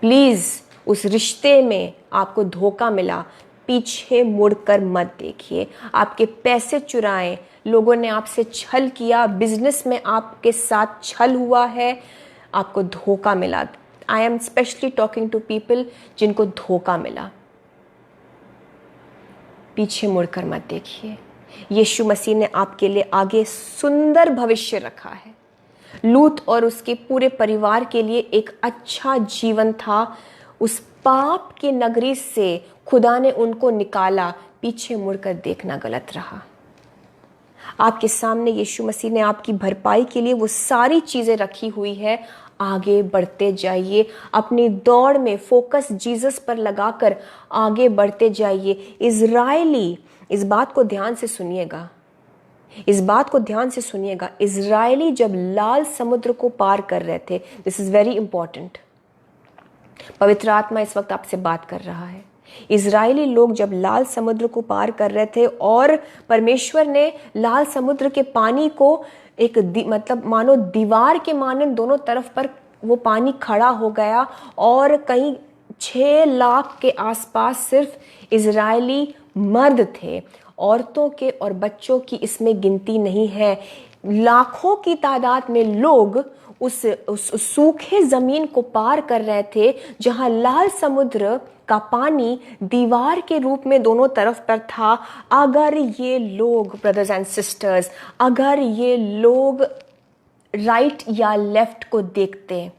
प्लीज़ उस रिश्ते में आपको धोखा मिला, पीछे मुड़कर मत देखिए। आपके पैसे चुराए लोगों ने, आपसे छल किया, बिजनेस में आपके साथ छल हुआ है, आपको धोखा मिला। I am specially talking to people जिनको धोखा मिला। पीछे मुड़कर मत देखिए। यीशु मसीह ने आपके लिए आगे सुंदर भविष्य रखा है। लूत और उसके पूरे परिवार के लिए एक अच्छा जीवन था। उस पाप के नगरी से खुदा ने उनको निकाला। पीछे मुड़कर देखना गलत रहा। आपके सामने यीशु मसीह ने आपकी भरपाई के लिए वो सारी चीज़ें रखी हुई है। आगे बढ़ते जाइए, अपनी दौड़ में फोकस जीसस पर लगाकर आगे बढ़ते जाइए। इज़राइली, इस बात को ध्यान से सुनिएगा, इस बात को ध्यान से सुनिएगा। इज़राइली जब लाल समुद्र को पार कर रहे थे, दिस इज़ वेरी इंपॉर्टेंट, पवित्र आत्मा इस वक्त आपसे बात कर रहा है। इज़राइली लोग जब लाल समुद्र को पार कर रहे थे और परमेश्वर ने लाल समुद्र के पानी को एक मतलब मानो दीवार के मानन दोनों तरफ पर वो पानी खड़ा हो गया और कहीं 6 लाख के आसपास सिर्फ इज़राइली मर्द थे। औरतों के और बच्चों की इसमें गिनती नहीं है। लाखों की तादाद में लोग उस सूखे जमीन को पार कर रहे थे, जहां लाल समुद्र का पानी दीवार के रूप में दोनों तरफ पर था। अगर ये लोग, ब्रदर्स एंड सिस्टर्स, अगर ये लोग राइट या लेफ्ट को देखते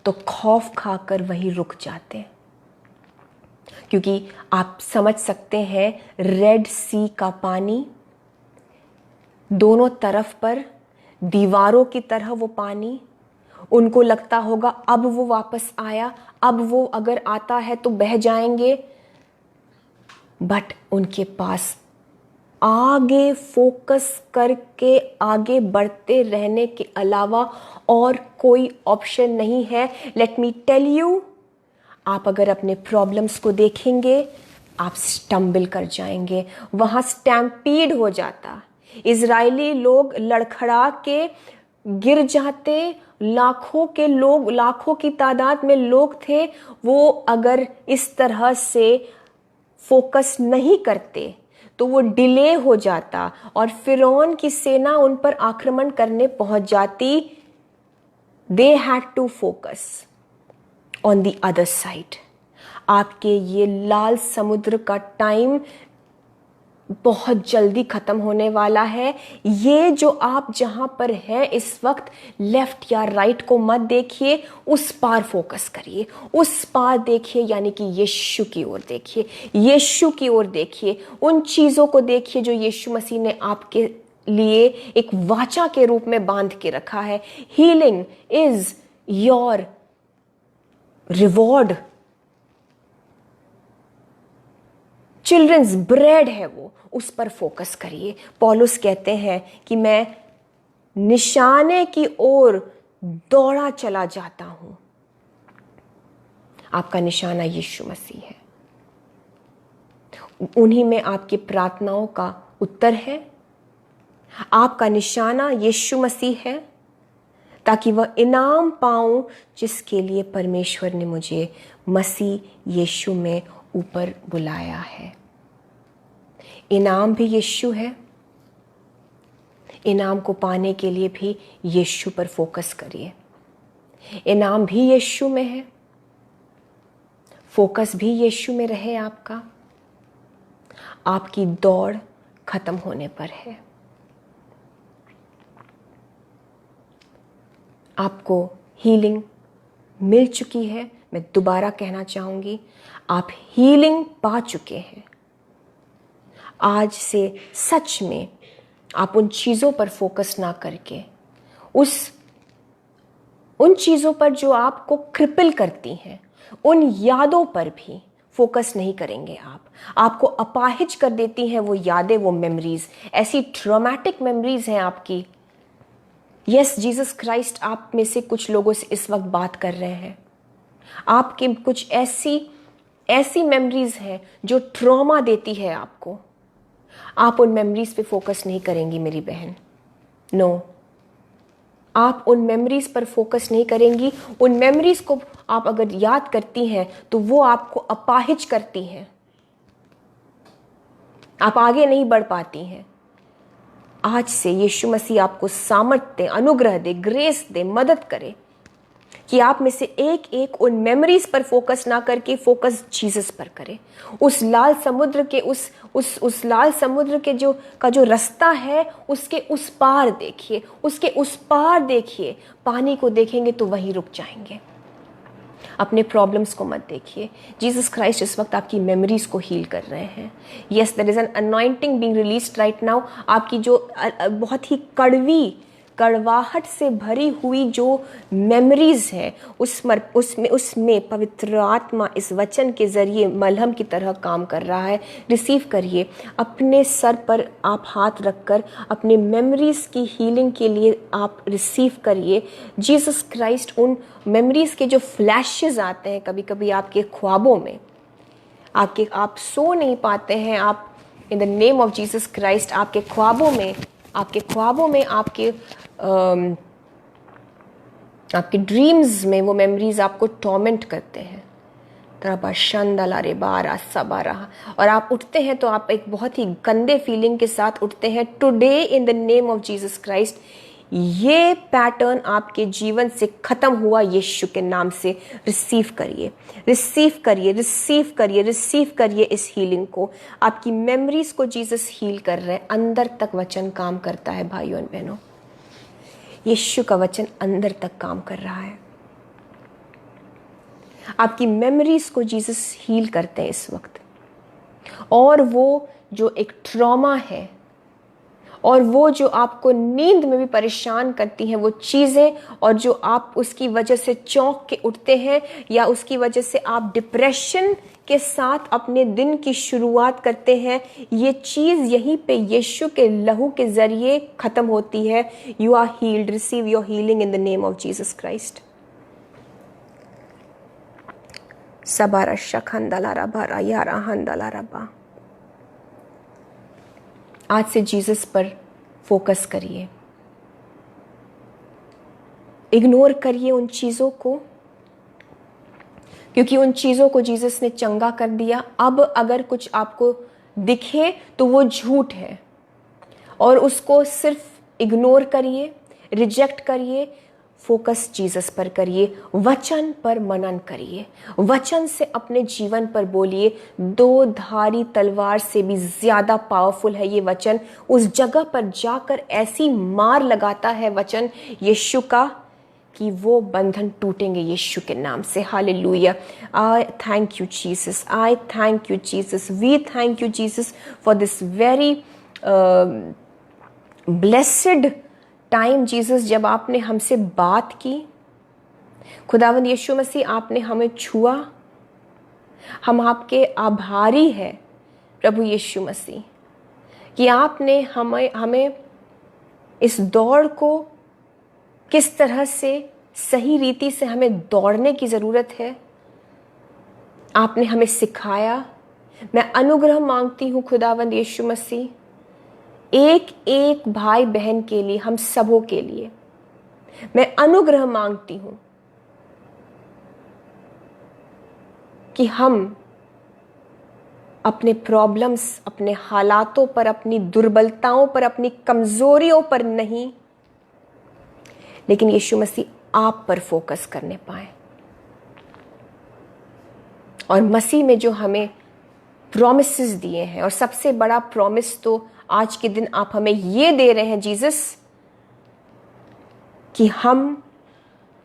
तो खौफ खाकर वहीं रुक जाते, क्योंकि आप समझ सकते हैं रेड सी का पानी दोनों तरफ पर दीवारों की तरह वो पानी, उनको लगता होगा अब वो वापस आया, अब वो अगर आता है तो बह जाएंगे, बट उनके पास आगे फोकस करके आगे बढ़ते रहने के अलावा और कोई ऑप्शन नहीं है। लेट मी टेल यू, आप अगर अपने प्रॉब्लम्स को देखेंगे आप स्टम्बल कर जाएंगे, वहां स्टैम्पीड हो जाता, इजरायली लोग लड़खड़ा के गिर जाते, लाखों के लोग, लाखों की तादाद में लोग थे, वो अगर इस तरह से फोकस नहीं करते तो वो डिले हो जाता और फिरौन की सेना उन पर आक्रमण करने पहुंच जाती। They had to focus on the other side. आपके ये लाल समुद्र का टाइम बहुत जल्दी खत्म होने वाला है। ये जो आप जहां पर हैं इस वक्त, लेफ्ट या राइट को मत देखिए, उस पार फोकस करिए, उस पार देखिए, यानी कि यीशु की ओर देखिए, यीशु की ओर देखिए, उन चीजों को देखिए जो यीशु मसीह ने आपके लिए एक वाचा के रूप में बांध के रखा है। Healing is your reward, children's bread है वो, उस पर फोकस करिए। पौलुस कहते हैं कि मैं निशाने की ओर दौड़ा चला जाता हूं। आपका निशाना यीशु मसीह है, उन्हीं में आपकी प्रार्थनाओं का उत्तर है। आपका निशाना यीशु मसीह है, ताकि वह इनाम पाऊं जिसके लिए परमेश्वर ने मुझे मसीह यीशु में ऊपर बुलाया है। इनाम भी यीशु है, इनाम को पाने के लिए भी यीशु पर फोकस करिए। इनाम भी यीशु में है, फोकस भी यीशु में रहे आपका। आपकी दौड़ खत्म होने पर है। आपको हीलिंग मिल चुकी है। मैं दोबारा कहना चाहूंगी, आप हीलिंग पा चुके हैं। आज से सच में आप उन चीज़ों पर फोकस ना करके उन चीज़ों पर जो आपको क्रिपल करती हैं, उन यादों पर भी फोकस नहीं करेंगे। आपको अपाहिज कर देती हैं वो यादें, वो मेमोरीज, ऐसी ट्रॉमेटिक मेमोरीज हैं आपकी। यस, जीसस क्राइस्ट आप में से कुछ लोगों से इस वक्त बात कर रहे हैं। आपके कुछ ऐसी मेमोरीज हैं जो ट्रॉमा देती है आपको। आप उन मेमोरीज पे फोकस नहीं करेंगी मेरी बहन, नो। आप उन मेमोरीज पर फोकस नहीं करेंगी। उन मेमोरीज को आप अगर याद करती हैं तो वो आपको अपाहिज करती हैं, आप आगे नहीं बढ़ पाती हैं। आज से यीशु मसीह आपको सामर्थ्य दे, अनुग्रह दे, ग्रेस दे, मदद करे कि आप में से एक एक उन मेमोरीज पर फोकस ना करके फोकस जीसस पर करें। उस लाल समुद्र के उस लाल समुद्र के जो रास्ता है, उसके उस पार देखिए, उसके उस पार देखिए। पानी को देखेंगे तो वहीं रुक जाएंगे। अपने प्रॉब्लम्स को मत देखिए। जीसस क्राइस्ट इस वक्त आपकी मेमोरीज को हील कर रहे हैं। Yes, there is an anointing being released right now. आपकी जो बहुत ही कड़वाहट से भरी हुई जो मेमोरीज है, उसमें पवित्र आत्मा इस वचन के जरिए मलहम की तरह काम कर रहा है। रिसीव करिए। अपने सर पर आप हाथ रखकर अपने मेमोरीज की हीलिंग के लिए आप रिसीव करिए। जीसस क्राइस्ट उन मेमोरीज के जो फ्लैशेस आते हैं कभी कभी आपके ख्वाबों में, आप सो नहीं पाते हैं, आप इन the name of Jesus Christ आपके ख्वाबों में आपके ड्रीम्स में वो मेमोरीज आपको टॉर्मेंट करते हैं। और आप उठते हैं तो आप एक बहुत ही गंदे फीलिंग के साथ उठते हैं। Today in the name of Jesus Christ ये पैटर्न आपके जीवन से खत्म हुआ यीशु के नाम से। रिसीव करिए, रिसीव करिए, रिसीव करिए, रिसीव करिए इस हीलिंग को। आपकी मेमोरीज को जीसस हील कर रहे हैं। अंदर तक वचन काम करता है भाइयों और बहनों, यीशु का वचन अंदर तक काम कर रहा है। आपकी मेमोरीज को जीसस हील करते हैं इस वक्त। और वो जो एक ट्रॉमा है और वो जो आपको नींद में भी परेशान करती हैं वो चीज़ें, और जो आप उसकी वजह से चौंक के उठते हैं या उसकी वजह से आप डिप्रेशन के साथ अपने दिन की शुरुआत करते हैं, ये चीज़ यहीं पे यीशु के लहू के ज़रिए ख़त्म होती है। You are healed, receive your healing in the name of Jesus Christ. सबारा शखंदला रबा यारा हंदला रबा। आज से जीसस पर फोकस करिए, इग्नोर करिए उन चीज़ों को, क्योंकि उन चीज़ों को जीसस ने चंगा कर दिया। अब अगर कुछ आपको दिखे तो वो झूठ है, और उसको सिर्फ इग्नोर करिए, रिजेक्ट करिए। फोकस जीसस पर करिए, वचन पर मनन करिए, वचन से अपने जीवन पर बोलिए। दो धारी तलवार से भी ज़्यादा पावरफुल है ये वचन। उस जगह पर जाकर ऐसी मार लगाता है वचन यीशु का कि वो बंधन टूटेंगे यीशु के नाम से। Hallelujah. I thank you Jesus, I thank you Jesus, we thank you Jesus for this very blessed time Jesus, जब आपने हमसे बात की। खुदावंद यीशु मसीह, आपने हमें छुआ। हम आपके आभारी हैं प्रभु यीशु मसीह कि आपने हमें इस दौड़ को किस तरह से सही रीति से हमें दौड़ने की ज़रूरत है आपने हमें सिखाया। मैं अनुग्रह मांगती हूँ खुदावंद यीशु मसीह, एक एक भाई बहन के लिए, हम सबों के लिए मैं अनुग्रह मांगती हूं कि हम अपने प्रॉब्लम्स, अपने हालातों पर, अपनी दुर्बलताओं पर, अपनी कमजोरियों पर नहीं, लेकिन यीशु मसीह आप पर फोकस करने पाए। और मसीह में जो हमें प्रॉमिसेस दिए हैं, और सबसे बड़ा प्रॉमिस तो आज के दिन आप हमें ये दे रहे हैं जीसस, कि हम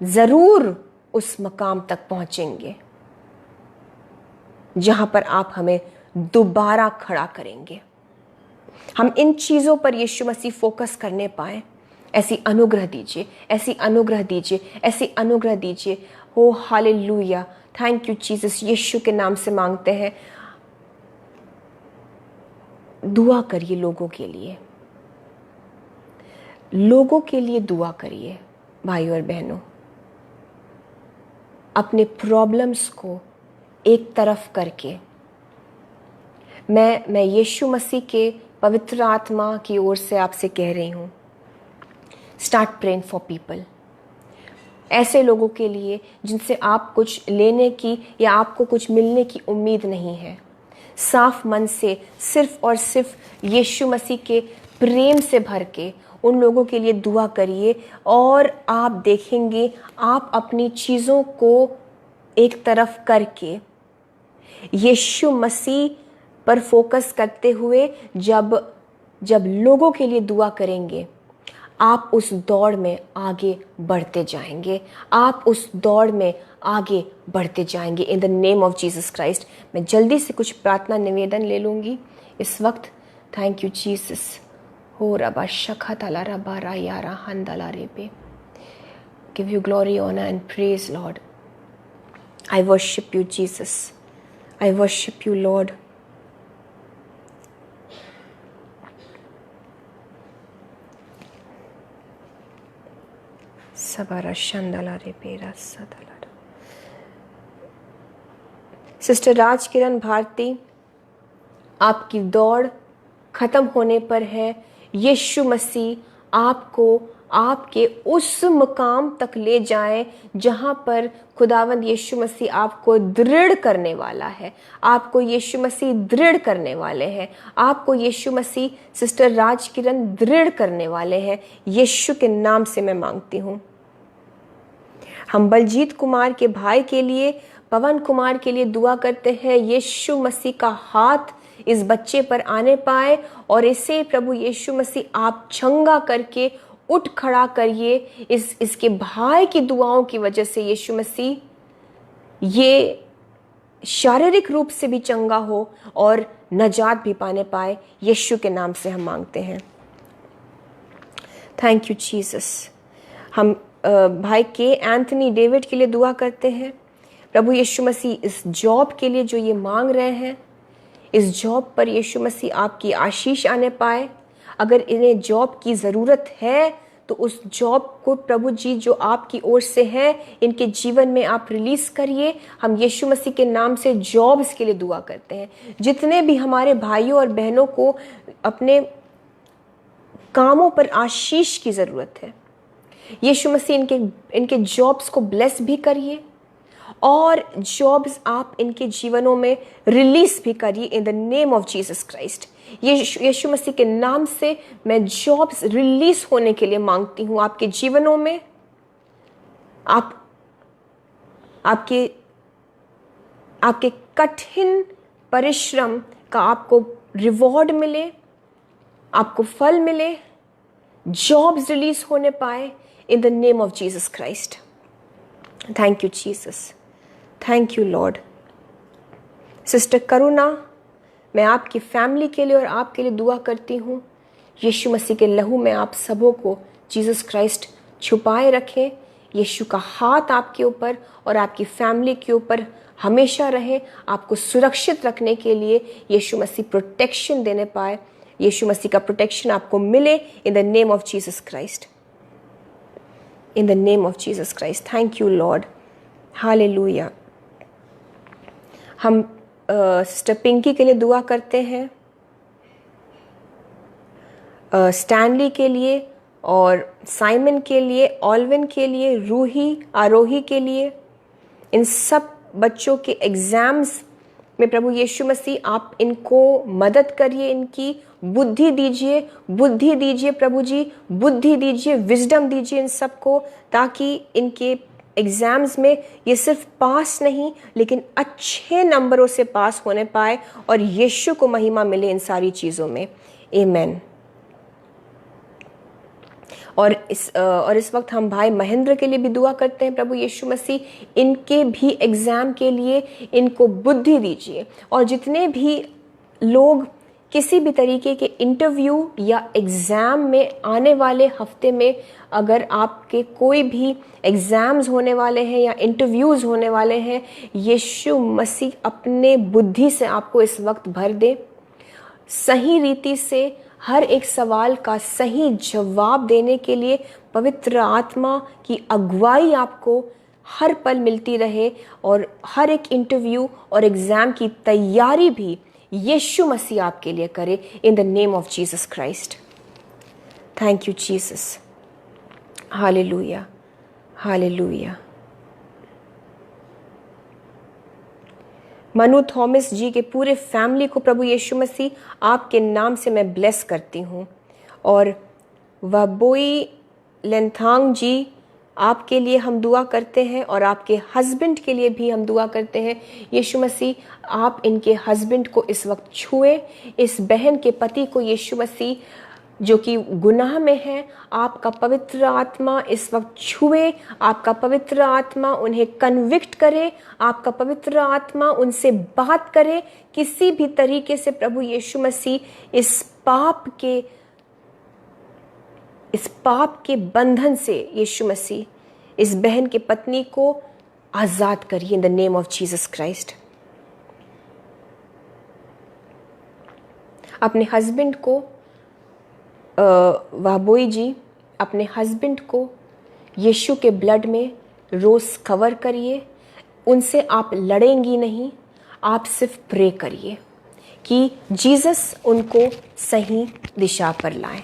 जरूर उस मकाम तक पहुंचेंगे जहां पर आप हमें दोबारा खड़ा करेंगे। हम इन चीजों पर यीशु मसीह फोकस करने पाए। ऐसी अनुग्रह दीजिए, ऐसी अनुग्रह दीजिए, ऐसी अनुग्रह दीजिए। हो हालेलुया, थैंक यू जीसस। यीशु के नाम से मांगते हैं। दुआ करिए लोगों के लिए, लोगों के लिए दुआ करिए भाइयों और बहनों। अपने प्रॉब्लम्स को एक तरफ करके मैं यीशु मसीह के पवित्र आत्मा की ओर से आपसे कह रही हूं, स्टार्ट प्रेइंग फॉर पीपल। ऐसे लोगों के लिए जिनसे आप कुछ लेने की या आपको कुछ मिलने की उम्मीद नहीं है। साफ मन से सिर्फ और सिर्फ यीशु मसीह के प्रेम से भर के उन लोगों के लिए दुआ करिए, और आप देखेंगे आप अपनी चीज़ों को एक तरफ करके यीशु मसीह पर फोकस करते हुए जब लोगों के लिए दुआ करेंगे, आप उस दौड़ में आगे बढ़ते जाएंगे, आप उस दौड़ में आगे बढ़ते जाएंगे इन the name of Jesus Christ. मैं जल्दी से कुछ प्रार्थना निवेदन ले लूँगी इस वक्त। Thank you Jesus. हो रबा शखा तला रबा रा यारा हंदला रेबे। Give you glory honour and praise Lord. I worship you Jesus, I worship you Lord. सबरा शंदला रे पेरा सदला। सिस्टर राज किरण भारती, आपकी दौड़ खत्म होने पर है। यीशु मसीह आपको आपके उस मुकाम तक ले जाए जहां पर खुदावंद यीशु मसीह आपको दृढ़ करने वाला है। आपको यीशु मसीह दृढ़ करने वाले हैं। आपको यीशु मसीह सिस्टर राज किरण दृढ़ करने वाले हैं। यीशु के नाम से मैं मांगती हूँ। हम बलजीत कुमार के भाई के लिए, पवन कुमार के लिए दुआ करते हैं। यीशु मसीह का हाथ इस बच्चे पर आने पाए और इसे प्रभु यीशु मसीह आप चंगा करके उठ खड़ा करिए। इसके भाई की दुआओं की वजह से यीशु मसीह ये शारीरिक रूप से भी चंगा हो और नजात भी पाने पाए। यीशु के नाम से हम मांगते हैं, थैंक यू जीसस। हम भाई के एंथनी डेविड के लिए दुआ करते हैं। प्रभु यीशु मसीह इस जॉब के लिए जो ये मांग रहे हैं, इस जॉब पर यीशु मसीह आपकी आशीष आने पाए। अगर इन्हें जॉब की ज़रूरत है तो उस जॉब को प्रभु जी जो आपकी ओर से है इनके जीवन में आप रिलीज़ करिए। हम यीशु मसीह के नाम से जॉब्स के लिए दुआ करते हैं। जितने भी हमारे भाइयों और बहनों को अपने कामों पर आशीष की ज़रूरत है, यीशु मसीह इनके जॉब्स को ब्लेस भी करिए और जॉब्स आप इनके जीवनों में रिलीज भी करिए in the name of Jesus Christ. यीशु मसीह के नाम से मैं जॉब्स रिलीज होने के लिए मांगती हूँ आपके जीवनों में। आपके कठिन परिश्रम का आपको रिवॉर्ड मिले, आपको फल मिले, जॉब्स रिलीज होने पाए in the name of Jesus Christ. Thank you Jesus, thank you Lord. Sister Karuna, मैं आपकी फैमिली के लिए और आपके लिए दुआ करती हूँ। यीशु मसीह के लहू में आप सबों को जीसस क्राइस्ट छुपाए रखें। यीशु का हाथ आपके ऊपर और आपकी फैमिली के ऊपर हमेशा रहे। आपको सुरक्षित रखने के लिए यीशु मसीह प्रोटेक्शन देने पाए। यीशु मसीह का प्रोटेक्शन आपको मिले इन the name of Jesus Christ, in the name of Jesus Christ. Thank you Lord, hallelujah. हम सिस्टर पिंकी के लिए दुआ करते हैं, स्टैनली के लिए और साइमन के लिए, ऑल्विन के लिए, रूही, आरोही के लिए, इन सब बच्चों के एग्जाम्स में प्रभु यीशु मसीह आप इनको मदद करिए, इनकी बुद्धि दीजिए प्रभु जी, बुद्धि दीजिए, विजडम दीजिए इन सबको, ताकि इनके एग्ज़ाम्स में ये सिर्फ पास नहीं लेकिन अच्छे नंबरों से पास होने पाए और यीशु को महिमा मिले इन सारी चीज़ों में। आमीन। और इस वक्त हम भाई महेंद्र के लिए भी दुआ करते हैं। प्रभु यीशु मसीह इनके भी एग्ज़ाम के लिए इनको बुद्धि दीजिए, और जितने भी लोग किसी भी तरीके के इंटरव्यू या एग्ज़ाम में आने वाले हफ्ते में अगर आपके कोई भी एग्ज़ाम्स होने वाले हैं या इंटरव्यूज़ होने वाले हैं, यीशु मसीह अपने बुद्धि से आपको इस वक्त भर दे। सही रीति से हर एक सवाल का सही जवाब देने के लिए पवित्र आत्मा की अगुवाई आपको हर पल मिलती रहे, और हर एक इंटरव्यू और एग्ज़ाम की तैयारी भी यीशु मसीह आपके लिए करे in the name of Jesus Christ. Thank you Jesus, hallelujah, hallelujah. Manu Thomas ji के पूरे फैमिली को प्रभु यीशु मसीह आपके नाम से मैं ब्लेस करती हूँ, और वबोई लेंथांग जी आपके लिए हम दुआ करते हैं, और आपके हस्बैंड के लिए भी हम दुआ करते हैं। यीशु मसीह आप इनके हस्बैंड को इस वक्त छुए, इस बहन के पति को यीशु मसीह जो कि गुनाह में है, आपका पवित्र आत्मा इस वक्त छुए, आपका पवित्र आत्मा उन्हें कन्विक्ट करे, आपका पवित्र आत्मा उनसे बात करे। किसी भी तरीके से प्रभु यीशु मसीह इस पाप के बंधन से यीशु मसीह इस बहन के पत्नी को आजाद करिए in the name of Jesus Christ. अपने हस्बैंड को वाबोई जी, अपने हस्बैंड को यीशु के ब्लड में रोज कवर करिए। उनसे आप लड़ेंगी नहीं, आप सिर्फ प्रे करिए कि जीसस उनको सही दिशा पर लाए,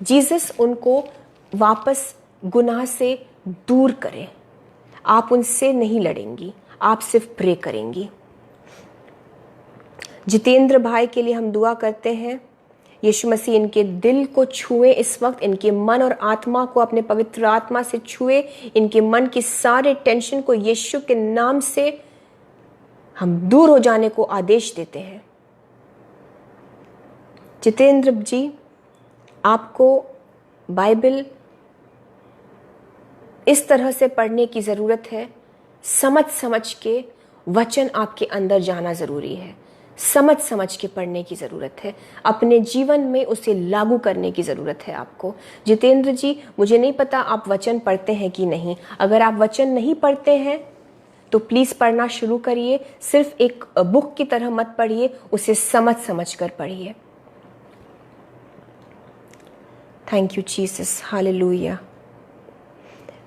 जीसस उनको वापस गुनाह से दूर करे। आप उनसे नहीं लड़ेंगी, आप सिर्फ प्रे करेंगी। जितेंद्र भाई के लिए हम दुआ करते हैं। यीशु मसीह इनके दिल को छुए इस वक्त, इनके मन और आत्मा को अपने पवित्र आत्मा से छुए। इनके मन की सारे टेंशन को यीशु के नाम से हम दूर हो जाने को आदेश देते हैं। जितेंद्र जी, आपको बाइबल इस तरह से पढ़ने की ज़रूरत है, समझ समझ के वचन आपके अंदर जाना ज़रूरी है। समझ समझ के पढ़ने की ज़रूरत है, अपने जीवन में उसे लागू करने की ज़रूरत है आपको। जितेंद्र जी, मुझे नहीं पता आप वचन पढ़ते हैं कि नहीं। अगर आप वचन नहीं पढ़ते हैं तो प्लीज़ पढ़ना शुरू करिए। सिर्फ एक बुक की तरह मत पढ़िए, उसे समझ समझ कर पढ़िए। Thank you Jesus, hallelujah.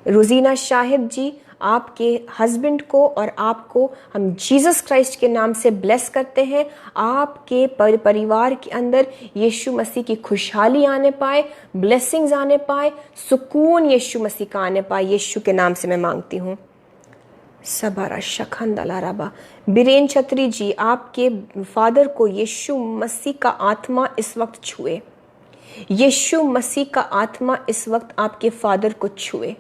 Rozina Shahid जी, आपके हस्बैंड को और आपको हम जीसस क्राइस्ट के नाम से ब्लेस करते हैं। आपके परिवार के अंदर यीशु मसीह की खुशहाली आने पाए, ब्लेसिंग्स आने पाए, सुकून यीशु मसीह का आने पाए। यीशु के नाम से मैं मांगती हूँ। सबारा शखंदलाराबा। बीरेन छत्री जी, आपके फादर को यीशु मसीह का आत्मा इस वक्त छुए। यीशु मसीह का आत्मा इस वक्त आपके फादर को छुए।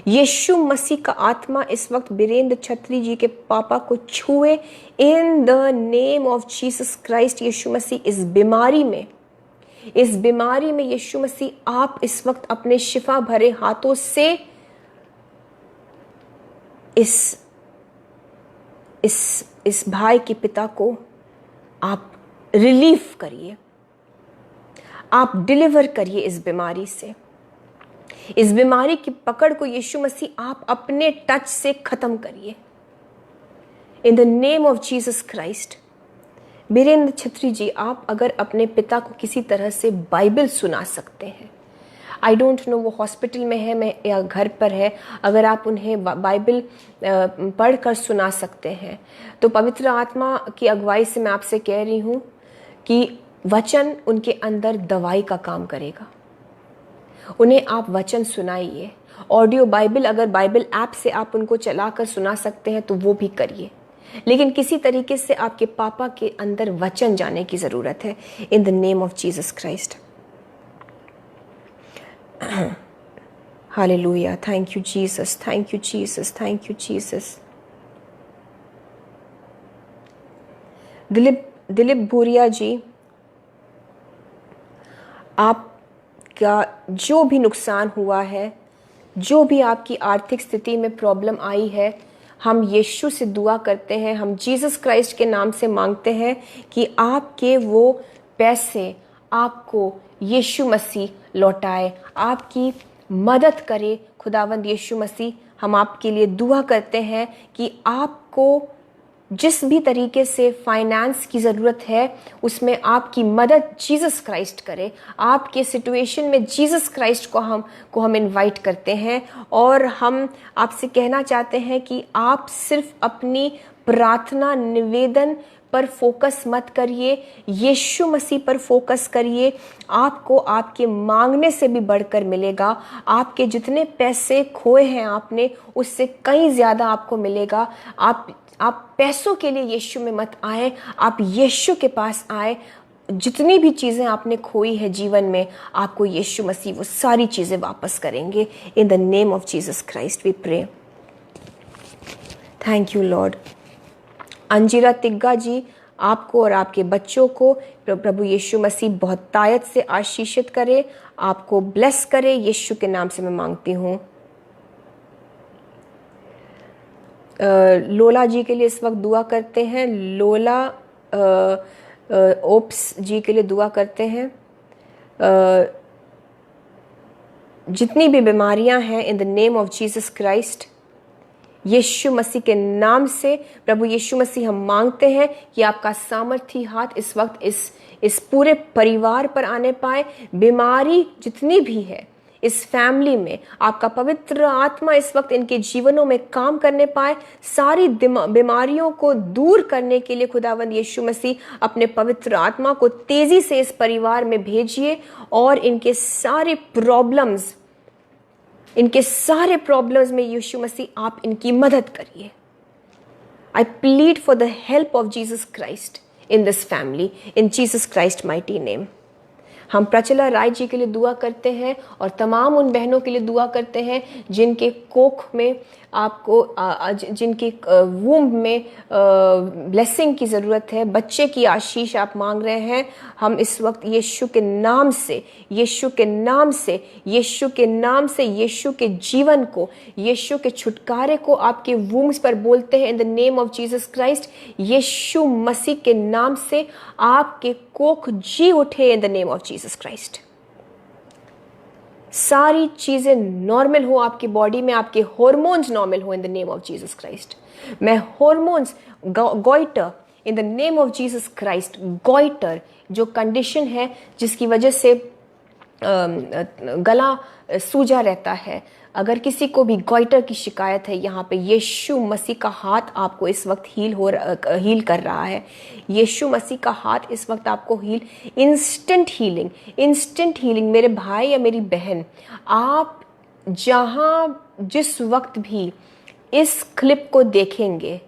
यीशु मसीह का आत्मा इस वक्त बीरेंद्र छत्री जी के पापा को छुए। In the name of Jesus Christ, यीशु मसीह इस बीमारी में यीशु मसीह आप इस वक्त अपने शिफा भरे हाथों से इस भाई के पिता को आप रिलीफ करिए, आप डिलीवर करिए इस बीमारी से। इस बीमारी की पकड़ को यीशु मसीह आप अपने टच से खत्म करिए in the name of Jesus Christ. Birendra Chhetri ji, आप अगर अपने पिता को किसी तरह से बाइबल सुना सकते हैं, आई डोंट नो वो हॉस्पिटल में है मैं या घर पर है, अगर आप उन्हें बाइबल पढ़कर सुना सकते हैं तो पवित्र आत्मा की अगुवाई से मैं आपसे कह रही हूँ कि वचन उनके अंदर दवाई का काम करेगा। उन्हें आप वचन सुनाइए। ऑडियो बाइबल, अगर बाइबल ऐप से आप उनको चलाकर सुना सकते हैं तो वो भी करिए, लेकिन किसी तरीके से आपके पापा के अंदर वचन जाने की ज़रूरत है in the name of Jesus Christ. Hallelujah. Thank you Jesus, thank you Jesus, thank you Jesus. Dilip Bhuria ji, आपका जो भी नुकसान हुआ है, जो भी आपकी आर्थिक स्थिति में प्रॉब्लम आई है, हम यीशु से दुआ करते हैं, हम जीसस क्राइस्ट के नाम से मांगते हैं कि आपके वो पैसे आपको यीशु मसीह लौटाए, आपकी मदद करे खुदावंद यीशु मसीह। हम आपके लिए दुआ करते हैं कि आपको जिस भी तरीके से फाइनेंस की ज़रूरत है उसमें आपकी मदद जीसस क्राइस्ट करे। आपके सिचुएशन में जीसस क्राइस्ट को हम इनवाइट करते हैं और हम आपसे कहना चाहते हैं कि आप सिर्फ अपनी प्रार्थना निवेदन पर फोकस मत करिए, यीशु मसीह पर फोकस करिए। आपको आपके मांगने से भी बढ़कर मिलेगा। आपके जितने पैसे खोए हैं आपने, उससे कहीं ज़्यादा आपको मिलेगा। आप पैसों के लिए यीशु में मत आए, आप यीशु के पास आए। जितनी भी चीज़ें आपने खोई है जीवन में, आपको यीशु मसीह वो सारी चीज़ें वापस करेंगे। In the name of Jesus Christ we pray. Thank you Lord. Anjira Tigga ji, आपको और आपके बच्चों को प्रभु यीशु मसीह बहुत तायत से आशीषित करे, आपको ब्लेस करे, यीशु के नाम से मैं मांगती हूँ। लोला जी के लिए इस वक्त दुआ करते हैं। लोला ओप्स जी के लिए दुआ करते हैं। जितनी भी बीमारियां हैं, in the name of Jesus Christ, यीशु मसीह के नाम से प्रभु यीशु मसीह हम मांगते हैं कि आपका सामर्थी हाथ इस वक्त इस पूरे परिवार पर आने पाए। बीमारी जितनी भी है इस फैमिली में, आपका पवित्र आत्मा इस वक्त इनके जीवनों में काम करने पाए। सारी बीमारियों को दूर करने के लिए खुदावंद यीशु मसीह अपने पवित्र आत्मा को तेजी से इस परिवार में भेजिए और इनके सारे प्रॉब्लम्स में यीशु मसीह आप इनकी मदद करिए। I plead for the help of Jesus Christ in this family, in Jesus Christ mighty name. हम प्रचला राय जी के लिए दुआ करते हैं और तमाम उन बहनों के लिए दुआ करते हैं जिनके कोख में आपको जिनकी वूम्ब में ब्लेसिंग की ज़रूरत है, बच्चे की आशीष आप मांग रहे हैं। हम इस वक्त यीशु के नाम से, यीशु के नाम से, यीशु के नाम से, यीशु के जीवन को, यीशु के छुटकारे को आपके वूम्स पर बोलते हैं in the name of Jesus Christ. यीशु मसीह के नाम से आपके कोख जी उठे in the name of Jesus Christ. सारी चीजें नॉर्मल हो आपकी बॉडी में, आपके हार्मोन्स नॉर्मल हो in the name of Jesus Christ. मैं hormones goitre in the name of Jesus Christ, goitre जो कंडीशन है जिसकी वजह से गला सूजा रहता है, अगर किसी को भी गॉइटर की शिकायत है, यहाँ पे यीशु मसीह का हाथ आपको इस वक्त हील कर रहा है। यीशु मसीह का हाथ इस वक्त आपको इंस्टेंट हीलिंग। मेरे भाई या मेरी बहन, आप जहाँ जिस वक्त भी इस क्लिप को देखेंगे,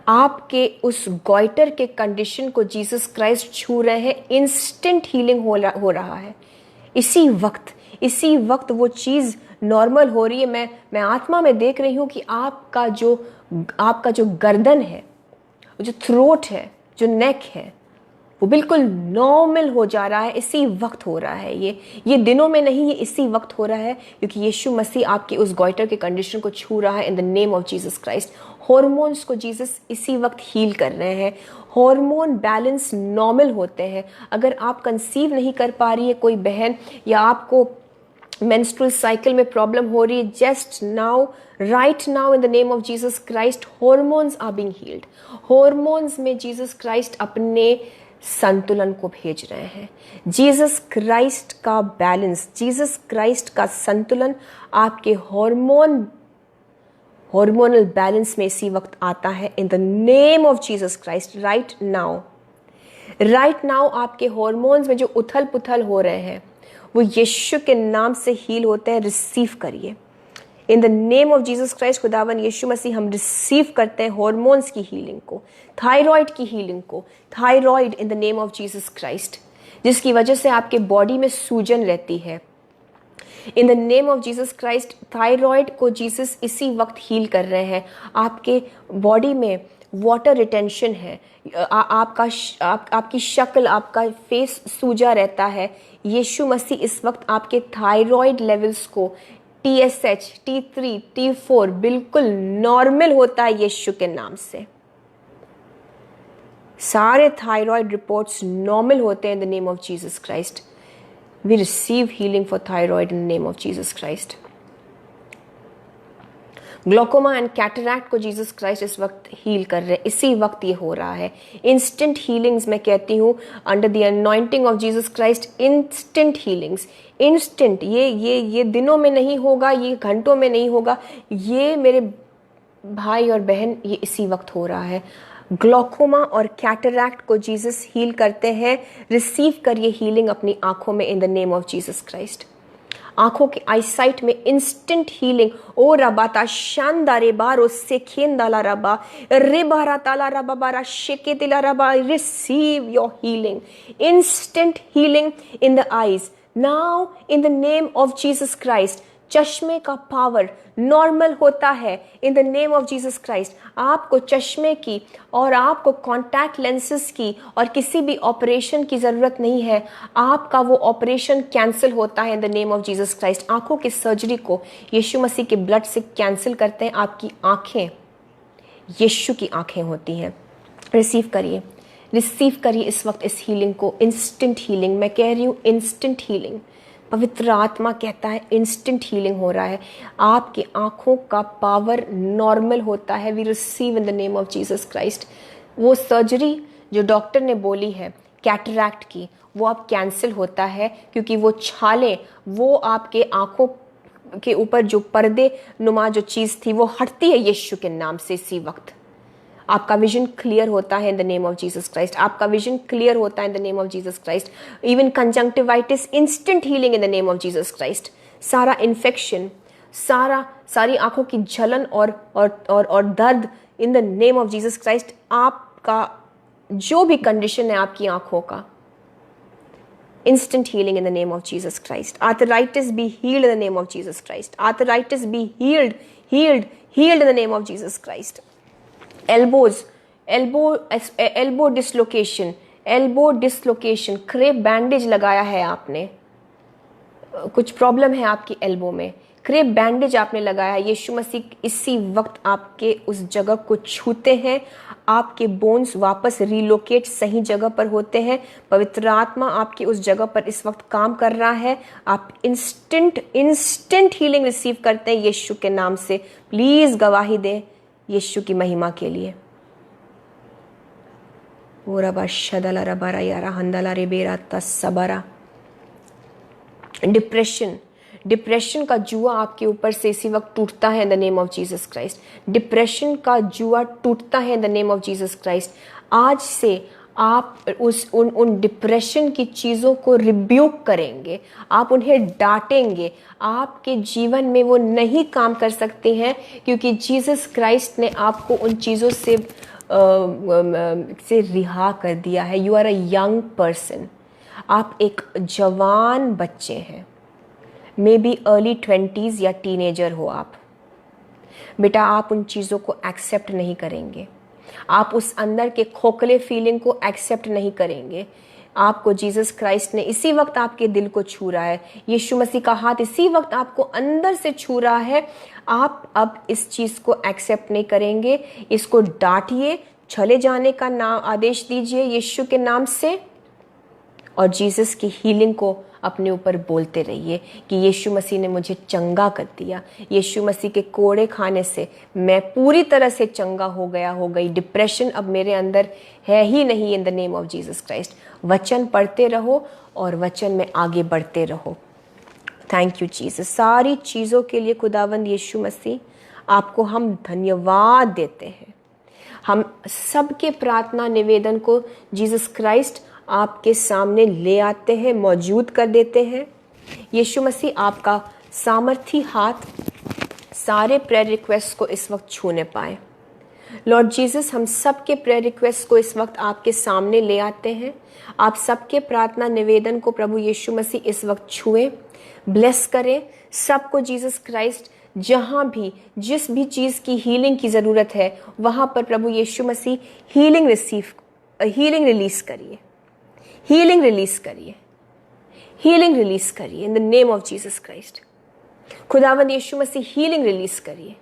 आपके उस गॉइटर के कंडीशन को जीसस क्राइस्ट छू रहे हैं। इंस्टेंट हीलिंग हो रहा है इसी वक्त वो चीज़ नॉर्मल हो रही है। मैं आत्मा में देख रही हूँ कि आपका जो गर्दन है, जो थ्रोट है, जो नेक है, वो बिल्कुल नॉर्मल हो जा रहा है। इसी वक्त हो रहा है ये दिनों में नहीं, ये इसी वक्त हो रहा है, क्योंकि यीशु मसीह आपकी उस गॉइटर के कंडीशन को छू रहा है in the name of Jesus Christ. Hormones को जीसस इसी वक्त हील कर रहे हैं। हार्मोन बैलेंस नॉर्मल होते हैं। अगर आप कंसीव नहीं कर पा रही है कोई बहन, या आपको मेंस्ट्रुअल साइकिल में प्रॉब्लम हो रही है, just now, right now in the name of Jesus Christ, hormones are being healed. Hormones में जीसस क्राइस्ट अपने संतुलन को भेज रहे हैं। जीसस क्राइस्ट का बैलेंस, जीसस क्राइस्ट का संतुलन आपके हार्मोनल बैलेंस में इसी वक्त आता है in the name of Jesus Christ. Right now आपके हार्मोन्स में जो उथल पुथल हो रहे हैं, वो यीशु के नाम से हील होते हैं। रिसीव करिए in the name of Jesus Christ. खुदावन यीशु मसीह, हम रिसीव करते हैं हॉर्मोन्स की हीलिंग को, थायराइड की हीलिंग को, thyroid in the name of Jesus Christ, जिसकी वजह से आपके बॉडी में सूजन रहती है। In the name of Jesus Christ, thyroid को जीसस इसी वक्त हील कर रहे हैं। आपके बॉडी में वाटर रिटेंशन है, आपकी शक्ल, आपका फेस सूजा रहता है। यीशु मसीह इस वक्त आपके थायराइड लेवल्स को, TSH, T3, T4 बिल्कुल नॉर्मल होता है यीशु के नाम से। सारे थायराइड रिपोर्ट्स नॉर्मल होते हैं in the name of Jesus Christ. We receive healing for thyroid in the name of Jesus Christ. Glaucoma and cataract को जीसस क्राइस्ट इस वक्त हील कर रहे हैं। इसी वक्त ये हो रहा है। इंस्टेंट हीलिंग्स मैं कहती हूँ, under the anointing of Jesus Christ, instant healings. Instant, ये दिनों में नहीं होगा, ये घंटों में नहीं होगा, ये मेरे भाई और बहन, ये इसी वक्त हो रहा है। ग्लोकोमा और कैटरैक्ट को जीसस हील करते हैं। रिसीव करिए हीलिंग अपनी आंखों में इन the name of Jesus Christ. आंखों के आईसाइट में इंस्टेंट हीलिंग। ओ रबाता शानदारे बारो से खेंदाला रबा रे बारा ताला रबा बारा शेके तिला रबा। Receive your healing, instant healing in the eyes now in the name of Jesus Christ. चश्मे का पावर नॉर्मल होता है in the name of Jesus Christ. आपको चश्मे की और आपको कॉन्टैक्ट लेंसेज की और किसी भी ऑपरेशन की ज़रूरत नहीं है। आपका वो ऑपरेशन कैंसिल होता है in the name of Jesus Christ. आंखों की सर्जरी को यीशु मसीह के ब्लड से कैंसिल करते हैं। आपकी आंखें यीशु की आंखें होती हैं। रिसीव करिए इस वक्त इस हीलिंग को, इंस्टेंट हीलिंग। मैं कह रही हूँ इंस्टेंट हीलिंग। पवित्र आत्मा कहता है इंस्टेंट हीलिंग हो रहा है। आपकी आंखों का पावर नॉर्मल होता है। We receive in the name of Jesus Christ. वो सर्जरी जो डॉक्टर ने बोली है कैटरैक्ट की, वो अब कैंसिल होता है, क्योंकि वो छाले, वो आपके आंखों के ऊपर जो पर्दे नुमा जो चीज़ थी, वो हटती है यीशु के नाम से। इसी वक्त आपका विजन क्लियर होता है in the name of Jesus Christ. आपका विजन क्लियर होता है in the name of Jesus Christ. Even conjunctivitis, instant healing in the name of Jesus Christ. सारा इन्फेक्शन, सारी आंखों की जलन और दर्द इन the name of Jesus Christ. आपका जो भी कंडीशन है आपकी आंखों का, Instant healing in the name of Jesus Christ. Arthritis be healed in the name of Jesus Christ. Arthritis be healed, healed, healed in the name of Jesus Christ. elbow dislocation, crepe bandage लगाया है आपने, कुछ problem है आपकी elbow में, crepe bandage आपने लगाया है, यीशु मसीह इसी वक्त आपके उस जगह को छूते हैं, आपके बोन्स वापस रिलोकेट सही जगह पर होते हैं। पवित्र आत्मा आपकी उस जगह पर इस वक्त काम कर रहा है। आप इंस्टेंट हीलिंग रिसीव करते हैं यीशु के नाम से। प्लीज गवाही दें यीशु की महिमा के लिए। डिप्रेशन का जुआ आपके ऊपर से इसी वक्त टूटता है in the name of Jesus Christ. Depression का जुआ टूटता है in the name of Jesus Christ. आज से आप उन डिप्रेशन की चीज़ों को रिब्यूक करेंगे, आप उन्हें डांटेंगे, आपके जीवन में वो नहीं काम कर सकते हैं, क्योंकि जीसस क्राइस्ट ने आपको उन चीज़ों से रिहा कर दिया है। You are a young person, आप एक जवान बच्चे हैं, मे बी अर्ली 20s या टीनेजर हो आप। बेटा आप उन चीज़ों को एक्सेप्ट नहीं करेंगे, आप उस अंदर के खोखले फीलिंग को एक्सेप्ट नहीं करेंगे। आपको जीसस क्राइस्ट ने इसी वक्त आपके दिल को छू रहा है, यीशु मसीह का हाथ इसी वक्त आपको अंदर से छू रहा है। आप अब इस चीज़ को एक्सेप्ट नहीं करेंगे, इसको डांटिए, चले जाने का नाम आदेश दीजिए यीशु के नाम से, और जीसस की हीलिंग को अपने ऊपर बोलते रहिए कि यीशु मसीह ने मुझे चंगा कर दिया, यीशु मसीह के कोड़े खाने से मैं पूरी तरह से चंगा हो गई, डिप्रेशन अब मेरे अंदर है ही नहीं इन the name of Jesus Christ. वचन पढ़ते रहो और वचन में आगे बढ़ते रहो। Thank you Jesus. सारी चीज़ों के लिए खुदावंद यीशु मसीह आपको हम धन्यवाद देते हैं। हम सबके प्रार्थना निवेदन को जीसस क्राइस्ट आपके सामने ले आते हैं, मौजूद कर देते हैं। यीशु मसीह आपका सामर्थी हाथ सारे प्रेयर रिक्वेस्ट को इस वक्त छूने पाए। लॉर्ड जीसस, हम सबके प्रेयर रिक्वेस्ट को इस वक्त आपके सामने ले आते हैं। आप सबके प्रार्थना निवेदन को प्रभु यीशु मसीह इस वक्त छुए, ब्लेस करें सबको। जीसस क्राइस्ट जहाँ भी जिस भी चीज़ की हीलिंग की ज़रूरत है वहाँ पर प्रभु यीशु मसीह हीलिंग रिलीज़ करिए, हीलिंग रिलीज करिए, हीलिंग रिलीज करिए in the name of Jesus Christ. खुदावंद यीशु मसीह हीलिंग रिलीज करिए।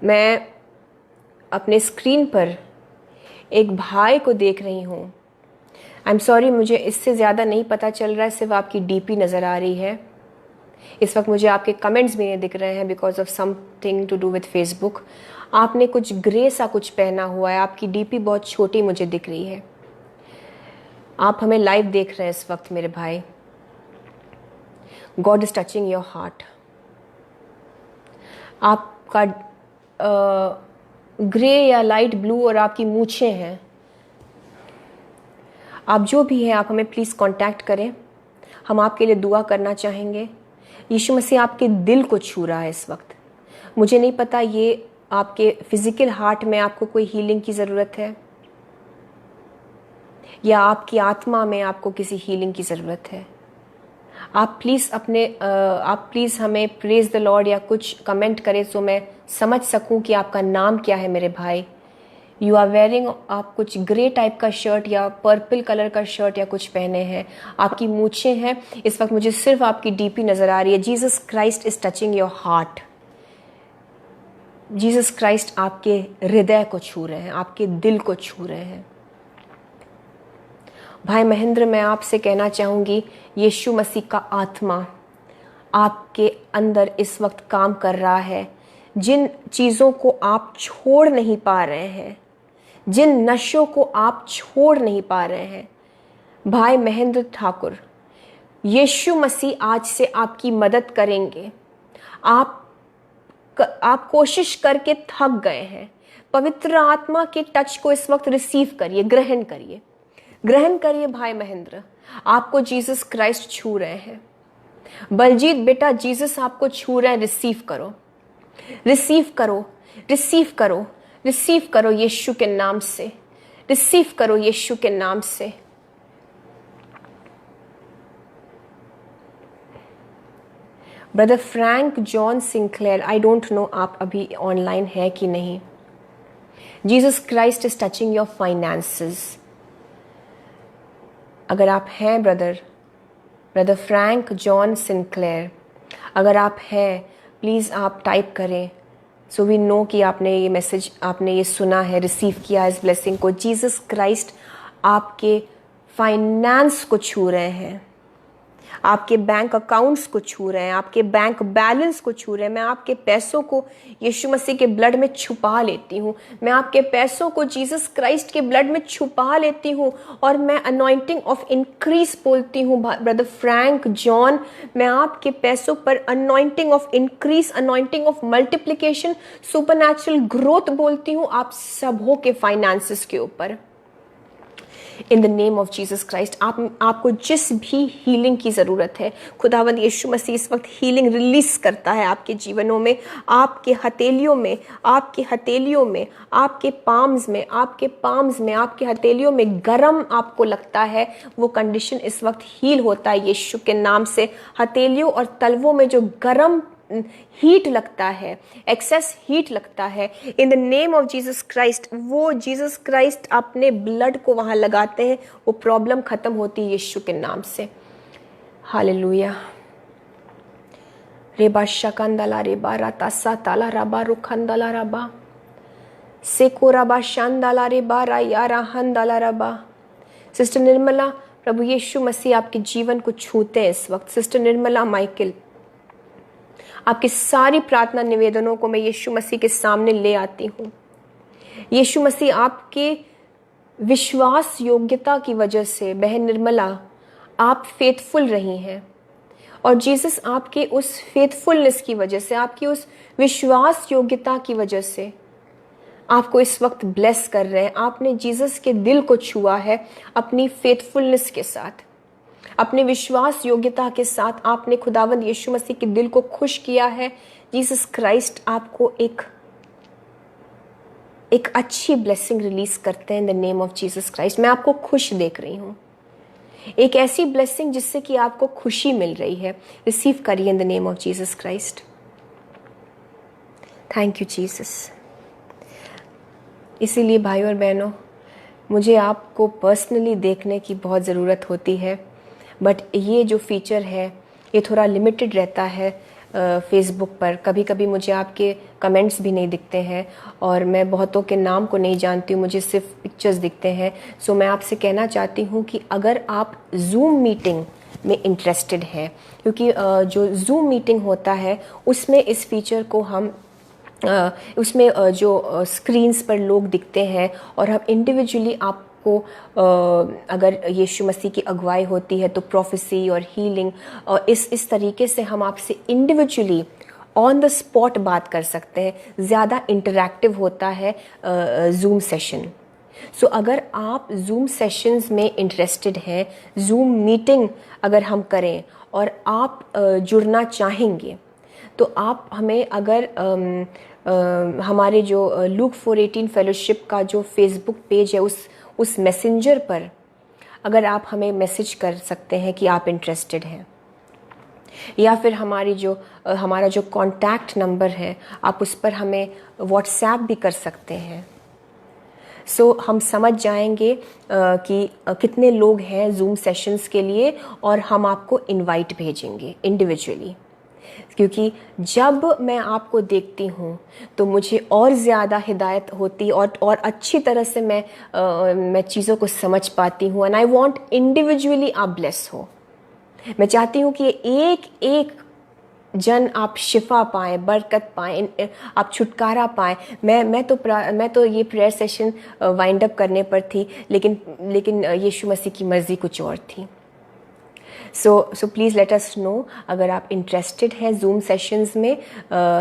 मैं अपने स्क्रीन पर एक भाई को देख रही हूँ। आई एम सॉरी, मुझे इससे ज़्यादा नहीं पता चल रहा है, सिर्फ आपकी डीपी नज़र आ रही है। इस वक्त मुझे आपके कमेंट्स भी नहीं दिख रहे हैं because of something to do with Facebook. आपने कुछ ग्रे सा कुछ पहना हुआ है, आपकी डीपी बहुत छोटी मुझे दिख रही है। आप हमें लाइव देख रहे हैं इस वक्त मेरे भाई। God is touching your heart. आपका ग्रे या लाइट ब्लू और आपकी मूछें हैं। आप जो भी हैं, आप हमें प्लीज़ कांटेक्ट करें, हम आपके लिए दुआ करना चाहेंगे। यीशु मसीह आपके दिल को छू रहा है इस वक्त। मुझे नहीं पता ये आपके फिजिकल हार्ट में आपको कोई हीलिंग की ज़रूरत है या आपकी आत्मा में आपको किसी हीलिंग की ज़रूरत है। आप प्लीज़ हमें प्रेज द लॉर्ड या कुछ कमेंट करें तो मैं समझ सकूं कि आपका नाम क्या है मेरे भाई। यू आर वेयरिंग, आप कुछ ग्रे टाइप का शर्ट या पर्पल कलर का शर्ट या कुछ पहने हैं, आपकी मूछें हैं। इस वक्त मुझे सिर्फ आपकी डीपी नज़र आ रही है। Jesus Christ is touching your heart. Jesus Christ आपके हृदय को छू रहे हैं, आपके दिल को छू रहे हैं। भाई महेंद्र, मैं आपसे कहना चाहूँगी, यीशु मसीह का आत्मा आपके अंदर इस वक्त काम कर रहा है। जिन चीज़ों को आप छोड़ नहीं पा रहे हैं, जिन नशों को आप छोड़ नहीं पा रहे हैं, भाई महेंद्र ठाकुर, यीशु मसीह आज से आपकी मदद करेंगे। आप कोशिश करके थक गए हैं, पवित्र आत्मा के टच को इस वक्त रिसीव करिए, ग्रहण करिए, ग्रहण करिए। भाई महेंद्र, आपको जीसस क्राइस्ट छू रहे हैं। बलजीत बेटा, जीसस आपको छू रहे हैं, रिसीव करो, रिसीव करो, रिसीव करो। रिसीव करो यीशु के नाम से, रिसीव करो यीशु के नाम से। Brother Frank John Sinclair, I don't know आप अभी ऑनलाइन है कि नहीं। Jesus Christ is touching your finances. अगर आप हैं ब्रदर फ्रैंक जॉन सिंक्लेयर, अगर आप हैं प्लीज़ आप टाइप करें सो वी नो कि आपने ये मैसेज, आपने ये सुना है, रिसीव किया इस ब्लेसिंग को। जीसस क्राइस्ट आपके फाइनेंस को छू रहे हैं, आपके बैंक अकाउंट्स को छू रहे हैं, आपके बैंक बैलेंस को छू रहे हैं। मैं आपके पैसों को यीशु मसीह के ब्लड में छुपा लेती हूँ, मैं आपके पैसों को जीसस क्राइस्ट के ब्लड में छुपा लेती हूँ और मैं अनॉइंटिंग ऑफ इंक्रीज बोलती हूँ। ब्रदर फ्रैंक जॉन, मैं आपके पैसों पर anointing of increase, anointing of multiplication, supernatural growth बोलती हूँ आप सबों के फाइनेंसेस के ऊपर। इन the name of Jesus Christ, आपको जिस भी हीलिंग की ज़रूरत है, खुदावंद यीशु मसीह इस वक्त हीलिंग रिलीज करता है आपके जीवनों में, आपके हथेलियों में, आपके हथेलियों में, आपके पाम्स में, आपके पाम्स में, आपके हथेलियों में गरम आपको लगता है, वो कंडीशन इस वक्त हील होता है यीशु के नाम से। हथेलियों और तलवों में जो गरम हीट लगता है, एक्सेस हीट लगता है, in the name of Jesus Christ, वो जीसस क्राइस्ट अपने ब्लड को वहां लगाते हैं, वो प्रॉब्लम खत्म होती है यीशु के नाम से। हालेलुया। रेबा शकंदला रेबा रातासा ताला रबा रुखंदला रबा सेको रबा शांदला रेबा रायारा हंदला रबा। सिस्टर निर्मला, प्रभु यीशु मसीह आपके जीवन को छूते हैं इस वक्त। सिस्टर निर्मला माइकल, आपकी सारी प्रार्थना निवेदनों को मैं यीशु मसीह के सामने ले आती हूँ। यीशु मसीह आपके विश्वास योग्यता की वजह से, बहन निर्मला, आप फेथफुल रही हैं और जीसस आपके उस फेथफुलनेस की वजह से, आपकी उस विश्वास योग्यता की वजह से आपको इस वक्त ब्लेस कर रहे हैं। आपने जीसस के दिल को छुआ है अपनी फेथफुलनेस के साथ, अपने विश्वास योग्यता के साथ आपने खुदावंद यीशु मसीह के दिल को खुश किया है। जीसस क्राइस्ट आपको एक अच्छी ब्लेसिंग रिलीज करते हैं in the name of Jesus Christ. मैं आपको खुश देख रही हूँ, एक ऐसी ब्लेसिंग जिससे कि आपको खुशी मिल रही है। रिसीव करिए in the name of Jesus Christ. Thank you Jesus. इसीलिए भाइयों और बहनों, मुझे आपको पर्सनली देखने की बहुत ज़रूरत होती है, बट ये जो फीचर है ये थोड़ा लिमिटेड रहता है फेसबुक पर। कभी कभी मुझे आपके कमेंट्स भी नहीं दिखते हैं और मैं बहुतों के नाम को नहीं जानती हूँ, मुझे सिर्फ पिक्चर्स दिखते हैं। सो मैं आपसे कहना चाहती हूँ कि अगर आप जूम मीटिंग में इंटरेस्टेड हैं, क्योंकि जो जूम मीटिंग होता है उसमें इस फीचर को हम उसमें जो स्क्रीन्स पर लोग दिखते हैं और हम इंडिविजुअली आपको अगर यीशु मसीह की अगुवाई होती है तो प्रोफेसी और हीलिंग और इस तरीके से हम आपसे इंडिविजुअली ऑन द स्पॉट बात कर सकते हैं। ज़्यादा इंटरैक्टिव होता है जूम सेशन। सो अगर आप जूम सेशंस में इंटरेस्टेड हैं, जूम मीटिंग अगर हम करें और आप जुड़ना चाहेंगे तो आप हमें अगर हमारे जो लूक 418 फेलोशिप का जो फेसबुक पेज है उस मैसेंजर पर अगर आप हमें मैसेज कर सकते हैं कि आप इंटरेस्टेड हैं, या फिर हमारा जो कॉन्टैक्ट नंबर है आप उस पर हमें व्हाट्सएप भी कर सकते हैं। सो हम समझ जाएंगे कि कितने लोग हैं जूम सेशंस के लिए और हम आपको इनवाइट भेजेंगे इंडिविजुअली। क्योंकि जब मैं आपको देखती हूँ तो मुझे और ज़्यादा हिदायत होती और अच्छी तरह से मैं चीज़ों को समझ पाती हूँ। एंड आई वांट इंडिविजुअली आप ब्लेस हो। मैं चाहती हूँ कि एक एक जन आप शिफा पाएँ, बरकत पाएँ, आप छुटकारा पाएँ। मैं तो ये प्रेयर सेशन वाइंड अप करने पर थी, लेकिन यीशु मसीह की मर्ज़ी कुछ और थी। So please let us know अगर आप इंटरेस्टेड हैं जूम सेशंस में।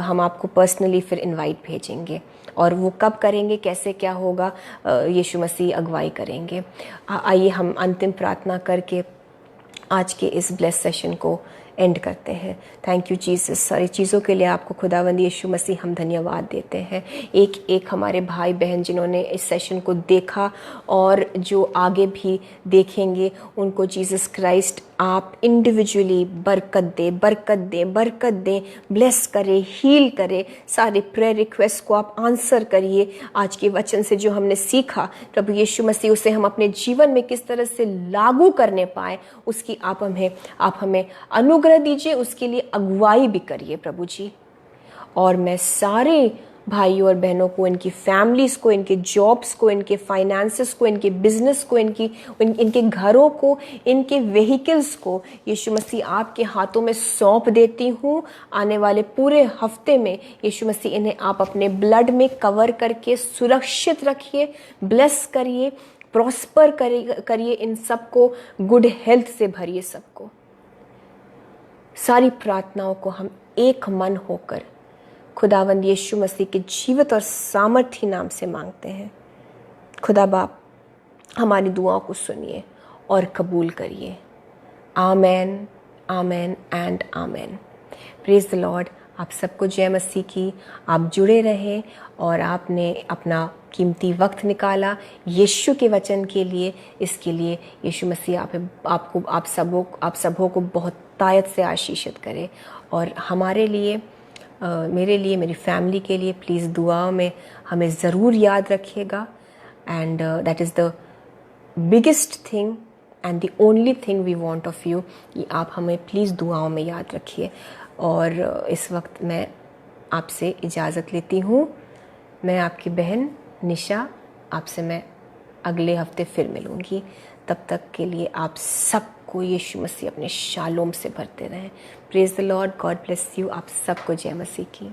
हम आपको पर्सनली फिर इनवाइट भेजेंगे और वो कब करेंगे, कैसे क्या होगा, यीशु मसीह अगुवाई करेंगे। आइए हम अंतिम प्रार्थना करके आज के इस ब्लेस सेशन को एंड करते हैं। थैंक यू जीसस, सारी चीज़ों के लिए आपको खुदावंद यीशु मसीह हम धन्यवाद देते हैं। एक एक हमारे भाई बहन जिन्होंने इस सेशन को देखा और जो आगे भी देखेंगे, उनको जीसस क्राइस्ट आप इंडिविजुअली बरकत दे, बरकत दे, बरकत दे, ब्लेस करे, हील करे। सारे प्रेयर रिक्वेस्ट को आप आंसर करिए। आज के वचन से जो हमने सीखा प्रभु यीशु मसीह, उसे हम अपने जीवन में किस तरह से लागू करने पाए, उसकी आप हमें अनुग्रह दीजिए, उसके लिए अगुवाई भी करिए प्रभु जी। और मैं सारे भाइयों और बहनों को, इनकी फैमिलीज़ को, इनके जॉब्स को, इनके फाइनेंसेस को, इनके बिजनेस को, इनके घरों को, इनके व्हीकल्स को यीशु मसीह आपके हाथों में सौंप देती हूँ। आने वाले पूरे हफ्ते में यीशु मसीह इन्हें आप अपने ब्लड में कवर करके सुरक्षित रखिए, ब्लेस करिए, प्रॉस्पर करिए इन सबको, गुड हेल्थ से भरिए सबको। सारी प्रार्थनाओं को हम एक मन होकर खुदावंद यीशु मसीह के जीवित और सामर्थी नाम से मांगते हैं। खुदा बाप हमारी दुआओं को सुनिए और कबूल करिए। Amen, amen and amen. Praise the Lord. आप सबको जय मसीह की। आप जुड़े रहें और आपने अपना कीमती वक्त निकाला यीशु के वचन के लिए। इसके लिए यीशु मसीह आप सबों को बहुत तायत से आशीषित करे। और हमारे लिए, मेरे लिए, मेरी फैमिली के लिए प्लीज़ दुआओं में हमें ज़रूर याद रखिएगा। And that is the biggest thing and the only thing we want of you, कि आप हमें प्लीज़ दुआओं में याद रखिए। और इस वक्त मैं आपसे इजाज़त लेती हूँ। मैं आपकी बहन निशा, आपसे मैं अगले हफ्ते फिर मिलूँगी। तब तक के लिए आप सबको यीशु मसीह अपने शालोम से भरते रहें। Praise the Lord, God bless you. आप सबको जय मसीह की।